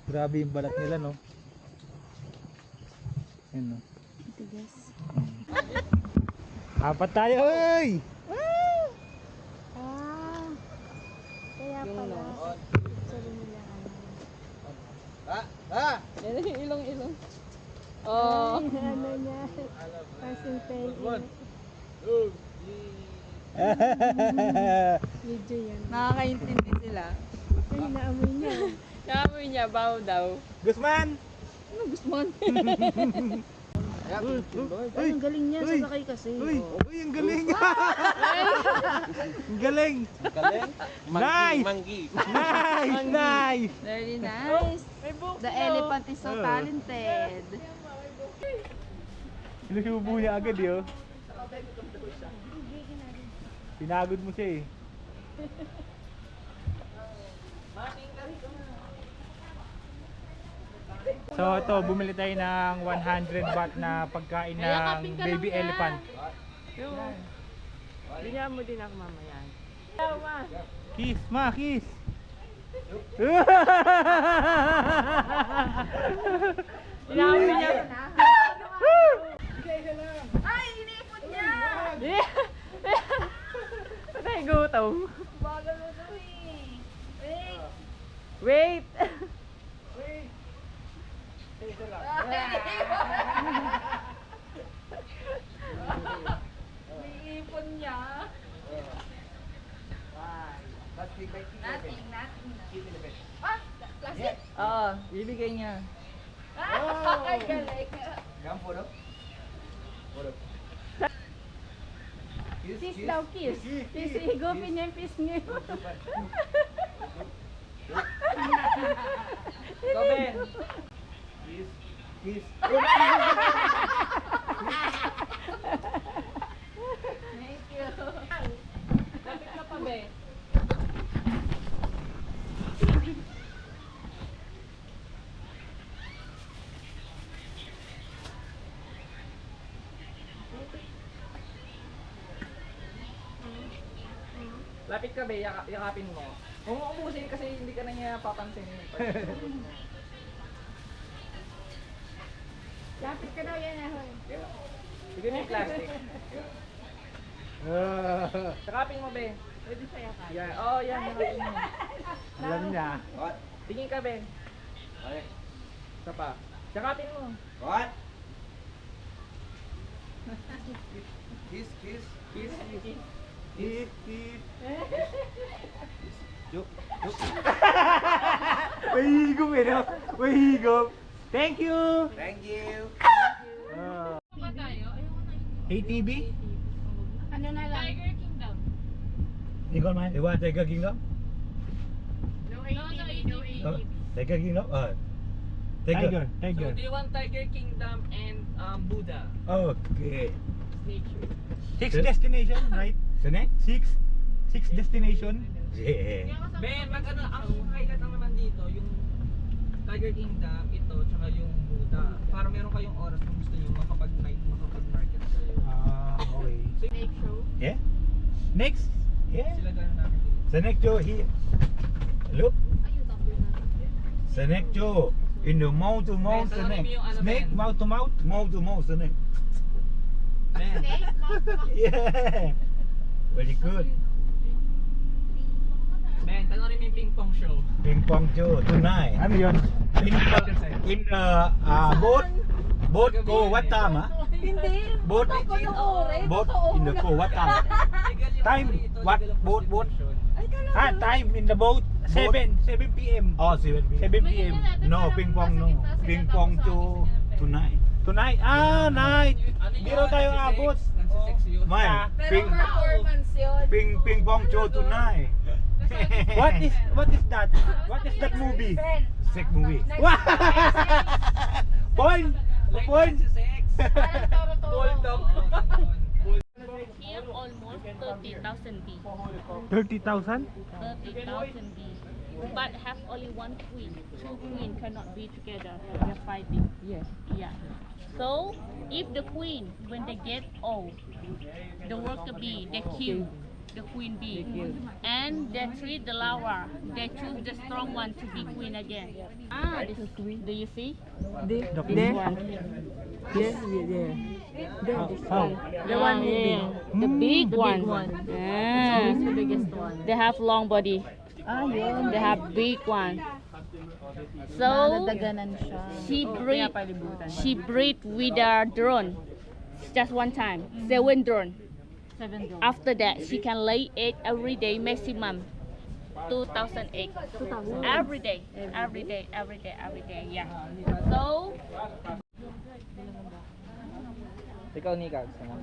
Grabe yung balat nila, no? Yan, no? Tigas. Apat tayo, oy! Ah! Kaya pala. Sabi nila ano. Yan yung ilong-ilong. Oh. Ay, ano niya. Passing tail. Video yan. Nakakaintindi sila. Ay, naamoy niya. Naamoy niya, baw daw. Guzman! Ano, Guzman? Ay, ang galing niya. Uy! Sasakay kasi. Uy! Oh. Uy, ang galing! Ang galing! Galing? Nice! Manggi. Nice! Nice! Very nice. The elephant is so Oh. talented. Sinusubo niya agad, yo. Pinagod mo siya, eh. So ito, bumili tayo ng 100 baht na pagkain ng baby elephant. Bigyan mo din ako mamaya. Kiss, ma, kiss! Inamoy niya. Ay, inipon niya! Patay gutom. Bagal mo to eh. Wait! Iipon niya. Nothing. Ah, plastic. Oo, ibigay niya. Ay, galing. Come photo. Photo. Kiss daw, kiss. Kiss, higupin niya yung kiss niya. Go, Ben. Kiss. Thank you. Lapit ka pa, be. Lapit ka, be. Yakapin mo. Huwag mo ubusin kasi hindi ka na niya papansin. Lapit ka daw yan, ahoy. Bigyan mo yung plastic. Yakapin mo, be. Pwede sa yakan. Yan. Oh, yan. Yakapin mo. Alam niya. Tingin ka, be. Okay. Isa pa. Yakapin mo. What? Kiss. Kiss. Eat. Juk. Mahigop eh, no? Mahigop. Thank you. Thank you. ATV? Ano na lang? Tiger Kingdom. Ikaw man? Iwan Tiger Kingdom? No ATV. Oh, Tiger Kingdom? Tiger. So, do you want Tiger Kingdom and Buddha? Okay. Nature. 6 destination, right? Sine? 6 destination? Yeah. Ben, ang highlight lang naman dito, yung Tiger Kingdom, ito, tsaka yung Buddha. Para meron kayong oras kung gusto nyo makapag-night, makapag-market kayo. Okay. Snake show. Yeah? Next? Yeah. Sila gano'n namin dito. Seneccho here. Look. Seneccho. In the mouth to mouth Ben, tanongin snake. mo yung ano, Snake, Ben. mouth to mouth. Mouth to mouth snake. Ben, Yeah. Very good. Ben, tanongin mo yung ping pong show. Ping pong show tonight. Ano yun? In boat ko what time ah? Hindi. Boat boat in the ko what time? Time what boat? Time in the boat 7 p.m. Oh 7 p.m. No ping pong no. Ping pong show tonight. Tonight? Night. Di raw tayo abot. Man, Performance yun. ping pong show tonight. What is that? What is that movie? Sick movie. Point. Bulldog. Here almost 30,000 bees. 30,000? 30,000 bees. But have only one queen. Two queen cannot be together. They're fighting. Yes. Yeah. So if the queen, when they get old, the worker bee, they kill the queen bee, and they treat the larva. They choose the strong one to be queen again. This is queen. Do you see? This one. Yes, The one the big one. Yeah. The biggest one. They have long body. Yun. They have big one. So Nadaganan siya. she breed with a drone. Just one time. 7 drone. 7 dollars. After that, she can lay egg every day, maximum 2,000 eggs. 2,000. Every day. Yeah. So Ikaw, Nika, gusto mo?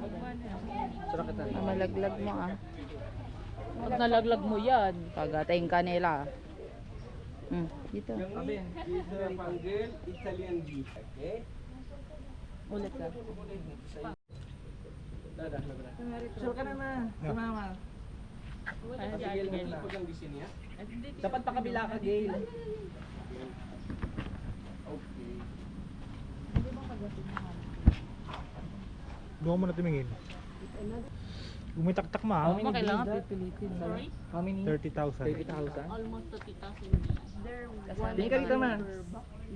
Sarap kita. Malaglag mo ah. pag nalaglag mo yan, Kagating ka nila. Dito. Ben, Italian beef. Okay? ulit ka. sure ka na na. Sumama. Gail na. Dapat pa kabila ka, Gail. Doon mo na tumingin. Kung may taktak ma, Ano kailangan pipilitin? Sorry? How many? 30,000. 30,000? Almost 30,000 bees. They're one Tingin ka dito, ma.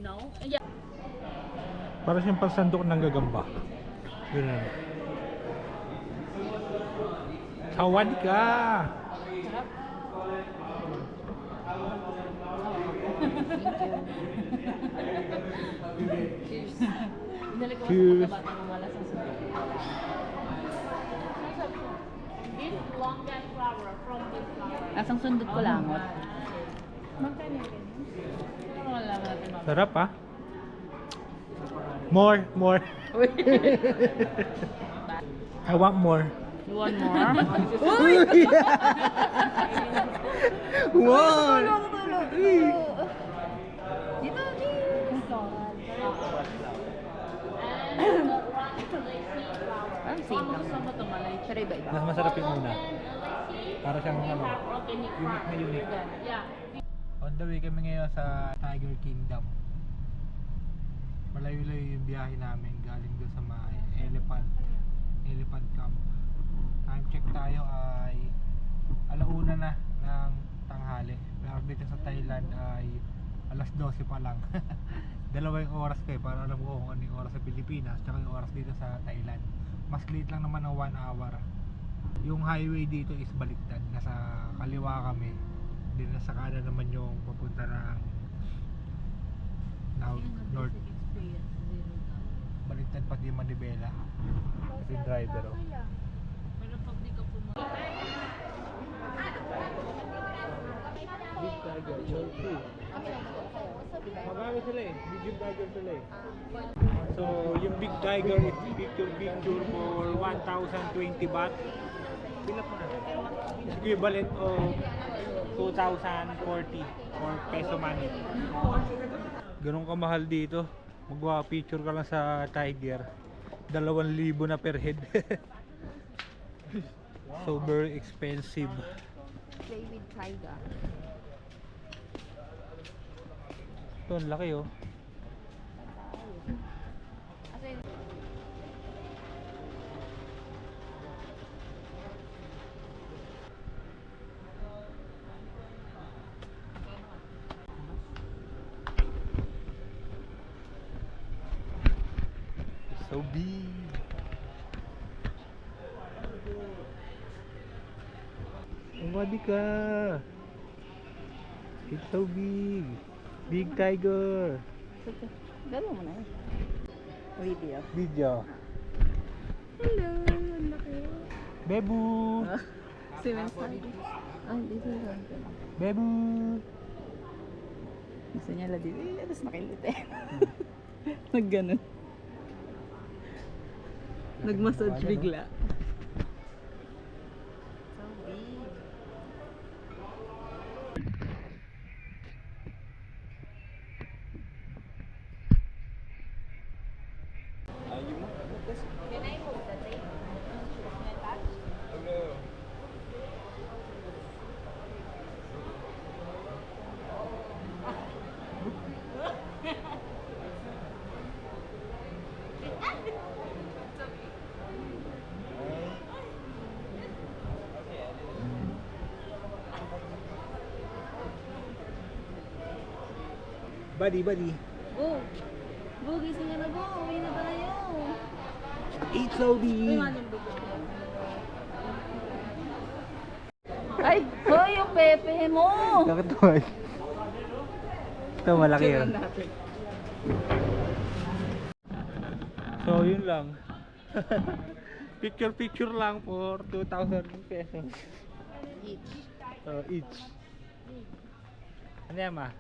No? Yeah. Para siyang pansandok ng gagamba. Ganun. Sawad ka! Cheers. Binalik ko Cheers. sa bata ng malas ang sabi. This longan flour from this flour. Nasang sundot ko langot. Wala natin mamaya. Sarap ah. More. I want more. You want more? More. Dito, parang same lang. Gusto mo tumalay? Pero iba-iba. Mas masarap yung una. Para siyang ano, Organic unique na unique. Yeah. On the way kami ngayon sa Tiger Kingdom. Malayo-layo yung biyahe namin galing doon sa may elephant camp. Time check tayo ay alauna na ng tanghali. Pero dito sa Thailand ay alas 12 pa lang. Dalawa yung oras ko para alam ko kung ano yung oras sa Pilipinas tsaka yung oras dito sa Thailand. Mas late lang naman ng 1 hour. Yung highway dito is baliktad. Nasa kaliwa kami. Din nasa kanan naman yung papunta ng north. Baliktad pa di Manibela. Ito yung driver oh. Pero pag di ka pumunta. Big Tiger, Chelsea. Magkano sila eh? Medium Tiger sila eh. So, yung Big Tiger is picture for 1,020 baht. Bilang mo na. Equivalent of 2,040 or peso money. Ganun kamahal dito. Magwa-picture ka lang sa Tiger. 2,000 na per head. So, very expensive. Play with tiger. Ito, ang laki oh. So big. Umadi ka. It's so big. Big Tiger. Gano'n mo na eh. Video. Video. Hello, ang laki. Bebu. Si Winston. Ay, dito lang. Bebu. Gusto niya lang dito. Eh, tapos nakilit eh. Nag-ganon. Nag-massage bigla. Buddy. Oh! Bo, gising ka na bo. Uwi na tayo. It's so big. Ay! Hoy, yung pepe mo! Kakatuwa. Ito malaki yun. So yun lang. Picture lang for 2,000 pesos. Each. Each. Ano yan ma?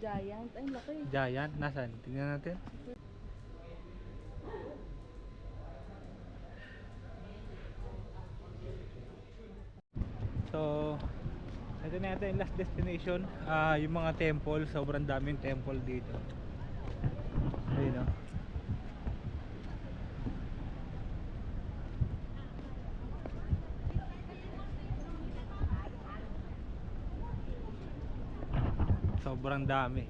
Giant. Ay, laki. Giant? Nasaan? Tingnan natin. So, ito na yata yung last destination. Yung mga temple. Sobrang daming temple dito. Ayun o. Sobrang dami.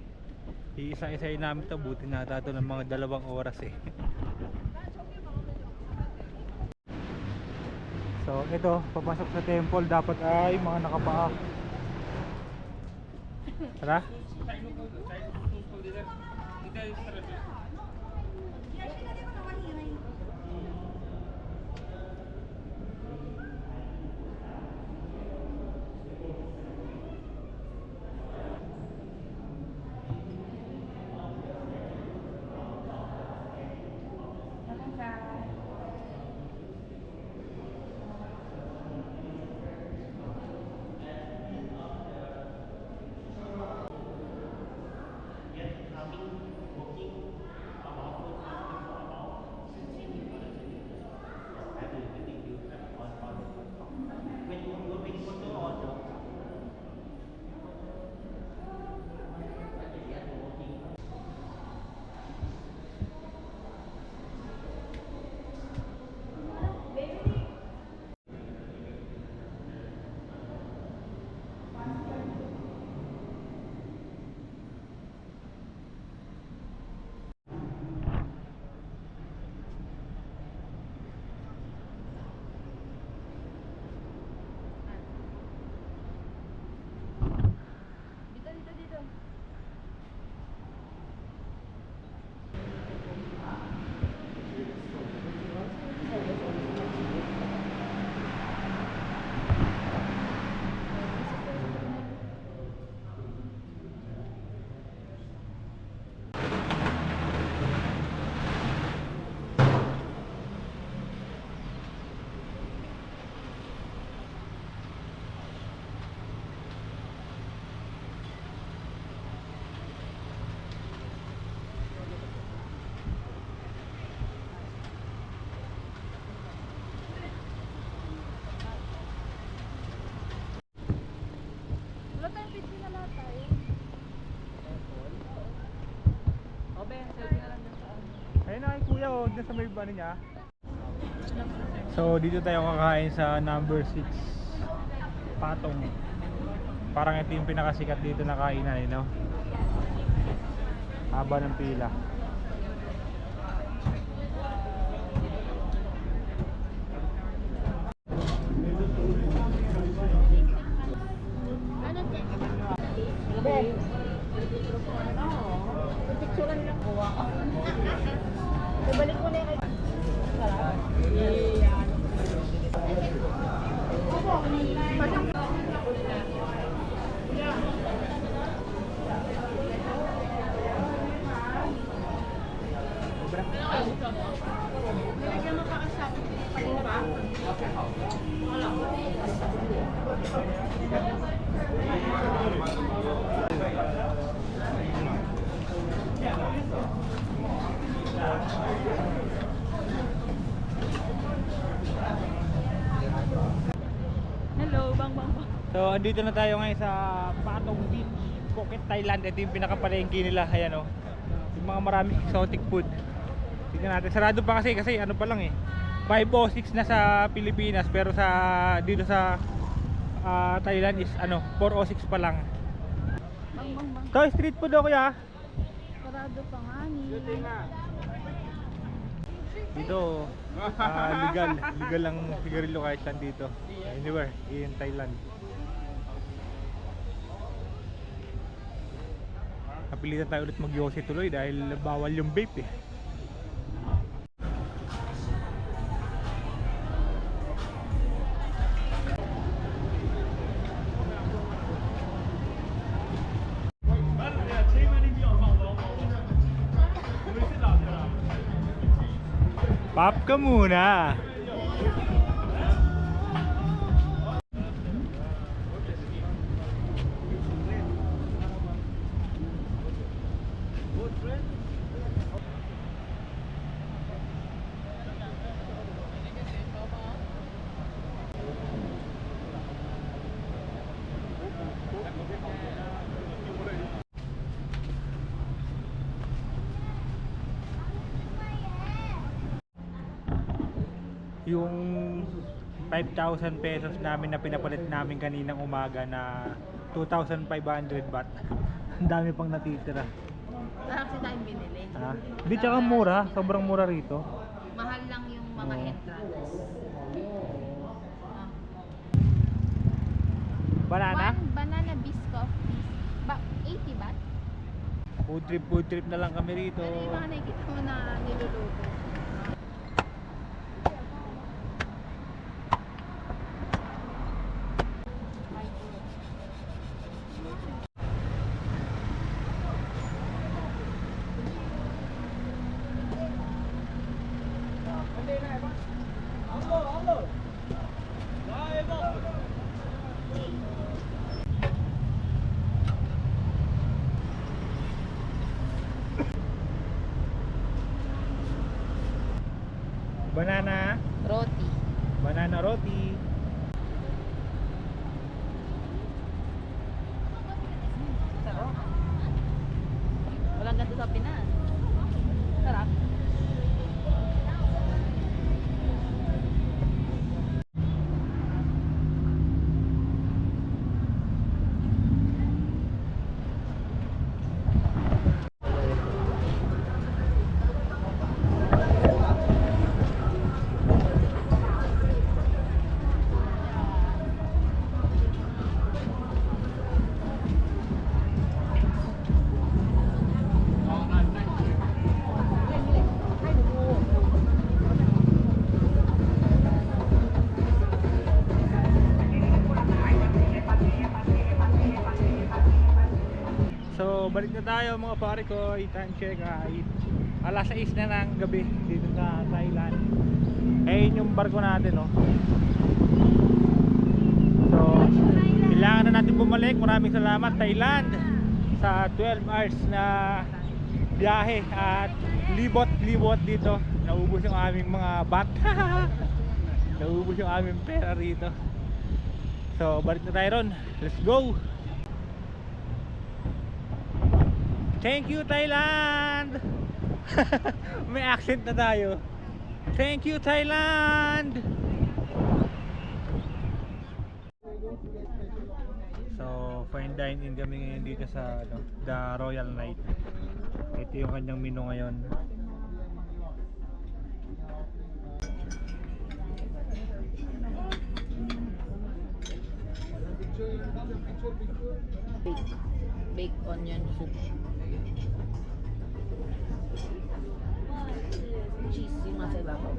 Iisa-isayin namin ito. Buti nata ito ng mga 2 oras eh. So ito, papasok sa temple dapat ay mga nakapaa. Tara. kuya, oh, dyan sa may ano niya. So dito tayo kakain sa number 6 Patong. Parang ito yung pinakasikat dito na kainan, you know? Haba ng pila. Ibalik mo na yung Hello, bang bang bang. So andito na tayo ngayon sa Patong Beach, Phuket, Thailand. Ito yung pinakapalengke nila, ayan oh. Yung mga maraming exotic food. Tingnan natin, sarado pa kasi ano pa lang eh. 5:06 na sa Pilipinas, pero sa dito sa Thailand is 4:06 pa lang. bang bang bang. To street food daw kuya. Sarado pa nga ni. Dito legal lang sigarilyo kahit saan dito. Anywhere in Thailand. Napilitan tayo ulit mag-yosi tuloy dahil bawal yung vape eh. Pop ka muna. Yung 5,000 pesos namin na pinapalit namin kaninang umaga na 2,500 baht. Ang dami pang natitira. Kasi tayong binili. Ha? Di tsaka mura, sobrang mura rito. Mahal lang yung mga entrance. Banana? One banana biscuit is 80 baht. Food trip na lang kami rito. Pero yung mga nakikita mo na niluluto. Banana, Roti. banana roti. Sarap. Walang ganito sa Pinas. Sarap. So balik na tayo mga pare ko. Time check ay alas 6 na ng gabi dito sa Thailand. Ayun yung barko natin, no. So kailangan na natin bumalik. Maraming salamat Thailand sa 12 hours na biyahe at libot dito. Naubos yung aming mga baht. Naubos yung aming pera rito. So balik na tayo ron. Let's go. Thank you Thailand. May accent na tayo. Thank you, Thailand! So, fine dining kami ngayon dito sa The Royal Night. Ito yung kanyang menu ngayon. Baked onion soup. Cheese yung nasa ibabaw.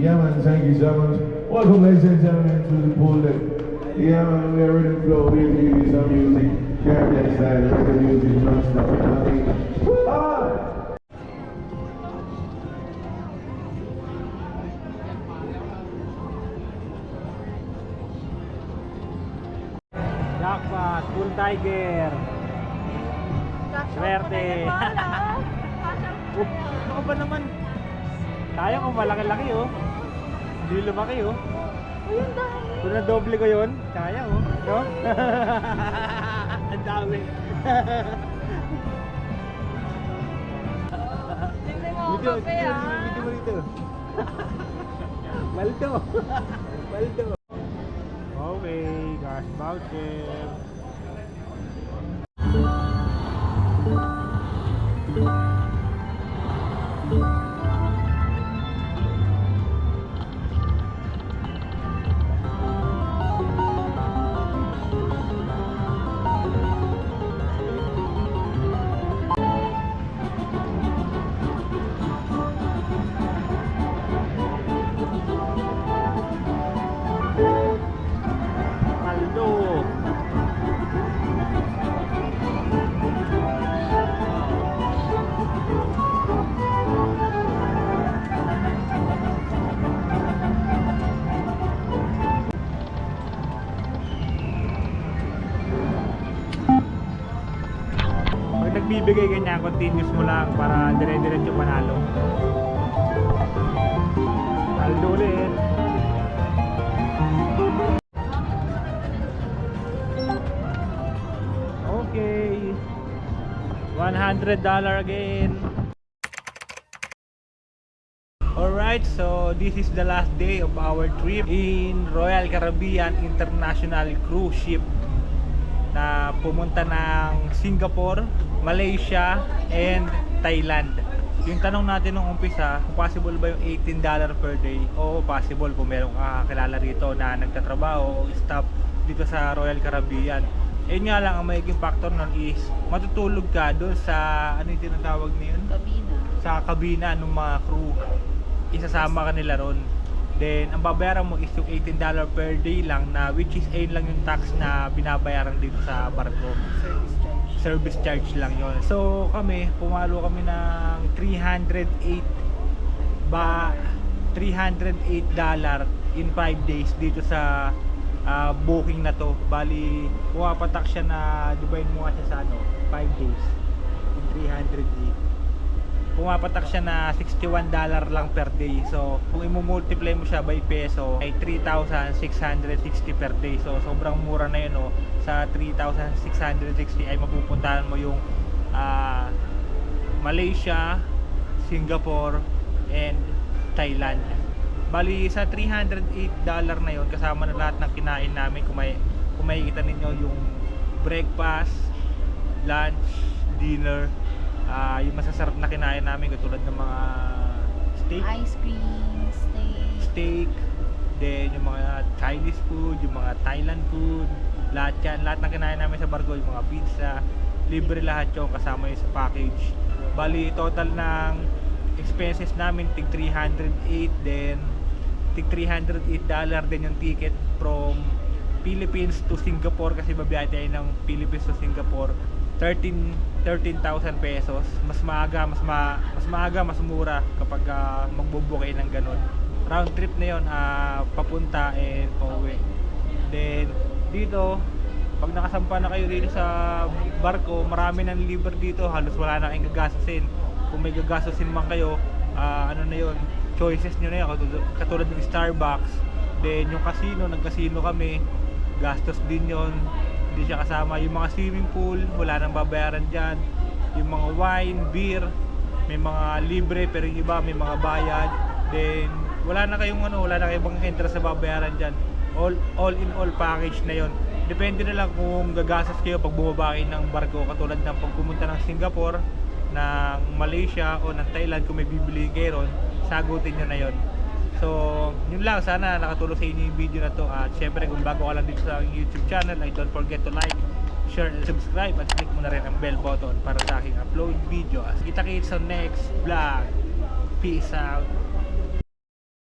Yeah, man, thank you so much. Welcome, ladies and gentlemen, to the pool deck. Yeah, man, we're ready to go. We're going to give you some music. Caribbean style, reggae music, non-stop. You know what I mean? Ah! Jackpot, Bull Tiger. Swerte. Ano ba naman? Kaya ko malaki-laki oh. Hindi lumaki oh. Ayun dami. Kung na doble ko yun, kaya oh. No? Ang dami. Tingnan mo ako kape ah. Video mo rito. Baldo. Baldo. Okay, cash voucher. Nagbibigay ganyan, continuous mo lang para dire-diretso panalo. Aldo ulit. Okay. $100 again. Alright, so this is the last day of our trip in Royal Caribbean International Cruise Ship na pumunta ng Singapore, Malaysia, and Thailand. Yung tanong natin nung umpisa, kung possible ba yung $18 per day? Oo, possible kung meron kakilala rito na nagtatrabaho o staff dito sa Royal Caribbean. Yun nga lang, ang magiging factor nun is matutulog ka doon sa, ano yung tinatawag na yun? Kabina. Sa kabina ng mga crew. Isasama ka nila ron. Then, ang babayaran mo is yung $18 per day lang na which is ayun lang yung tax na binabayaran dito sa barko. service charge lang yon. So kami, pumalo kami ng $308 in 5 days dito sa booking na to. Bali, pumapatak siya na, divide mo nga siya sa 5 days. Yung 308. Pumapatak siya na $61 lang per day. So, kung i-multiply mo siya by peso, ay 3,660 per day. So, sobrang mura na yun, no? Sa 3,660 ay mapupuntahan mo yung Malaysia, Singapore, and Thailand. Bali, sa $308 na yun, kasama na lahat ng kinain namin. Kung makikita ninyo yung breakfast, lunch, dinner, yung masasarap na kinain namin katulad ng mga steak, Ice cream, steak, then yung mga Chinese food, yung mga Thailand food, lahat yan, lahat ng kinain namin sa barko, yung mga pizza, libre lahat yung kasama yun sa package. Bali, total ng expenses namin tig $308, then tig $308 din yung ticket from Philippines to Singapore, kasi babiyahe tayo ng Philippines to Singapore. 13,000 pesos. Mas maaga, mas mura kapag magbubook kayo ng ganun. Round trip na yon, papunta and pauwi. Then dito, pag nakasampa na kayo dito sa barko, marami ng libre dito, halos wala na kayong gagastusin. Kung may gagastusin man kayo, ano na yon, choices nyo na yun, katulad ng Starbucks. Then yung casino, nag-casino kami, gastos din yon, hindi siya kasama. Yung mga swimming pool, wala nang babayaran dyan. Yung mga wine, beer, may mga libre, pero yung iba may mga bayad. Then wala na kayong bang interest na babayaran dyan. All in all package na yon. Depende na lang kung gagastos kayo pag bumaba kayo ng barko, katulad ng pag pumunta ng Singapore, ng Malaysia o ng Thailand. Kung may bibili kayo ron, sagutin nyo na yon. So, yun lang. Sana nakatulong sa inyo yung video na to. At syempre, kung bago ka lang dito sa aking YouTube channel, ay don't forget to like, share, and subscribe. At click mo na rin ang bell button para sa aking upload videos. Kita-kits sa next vlog. Peace out.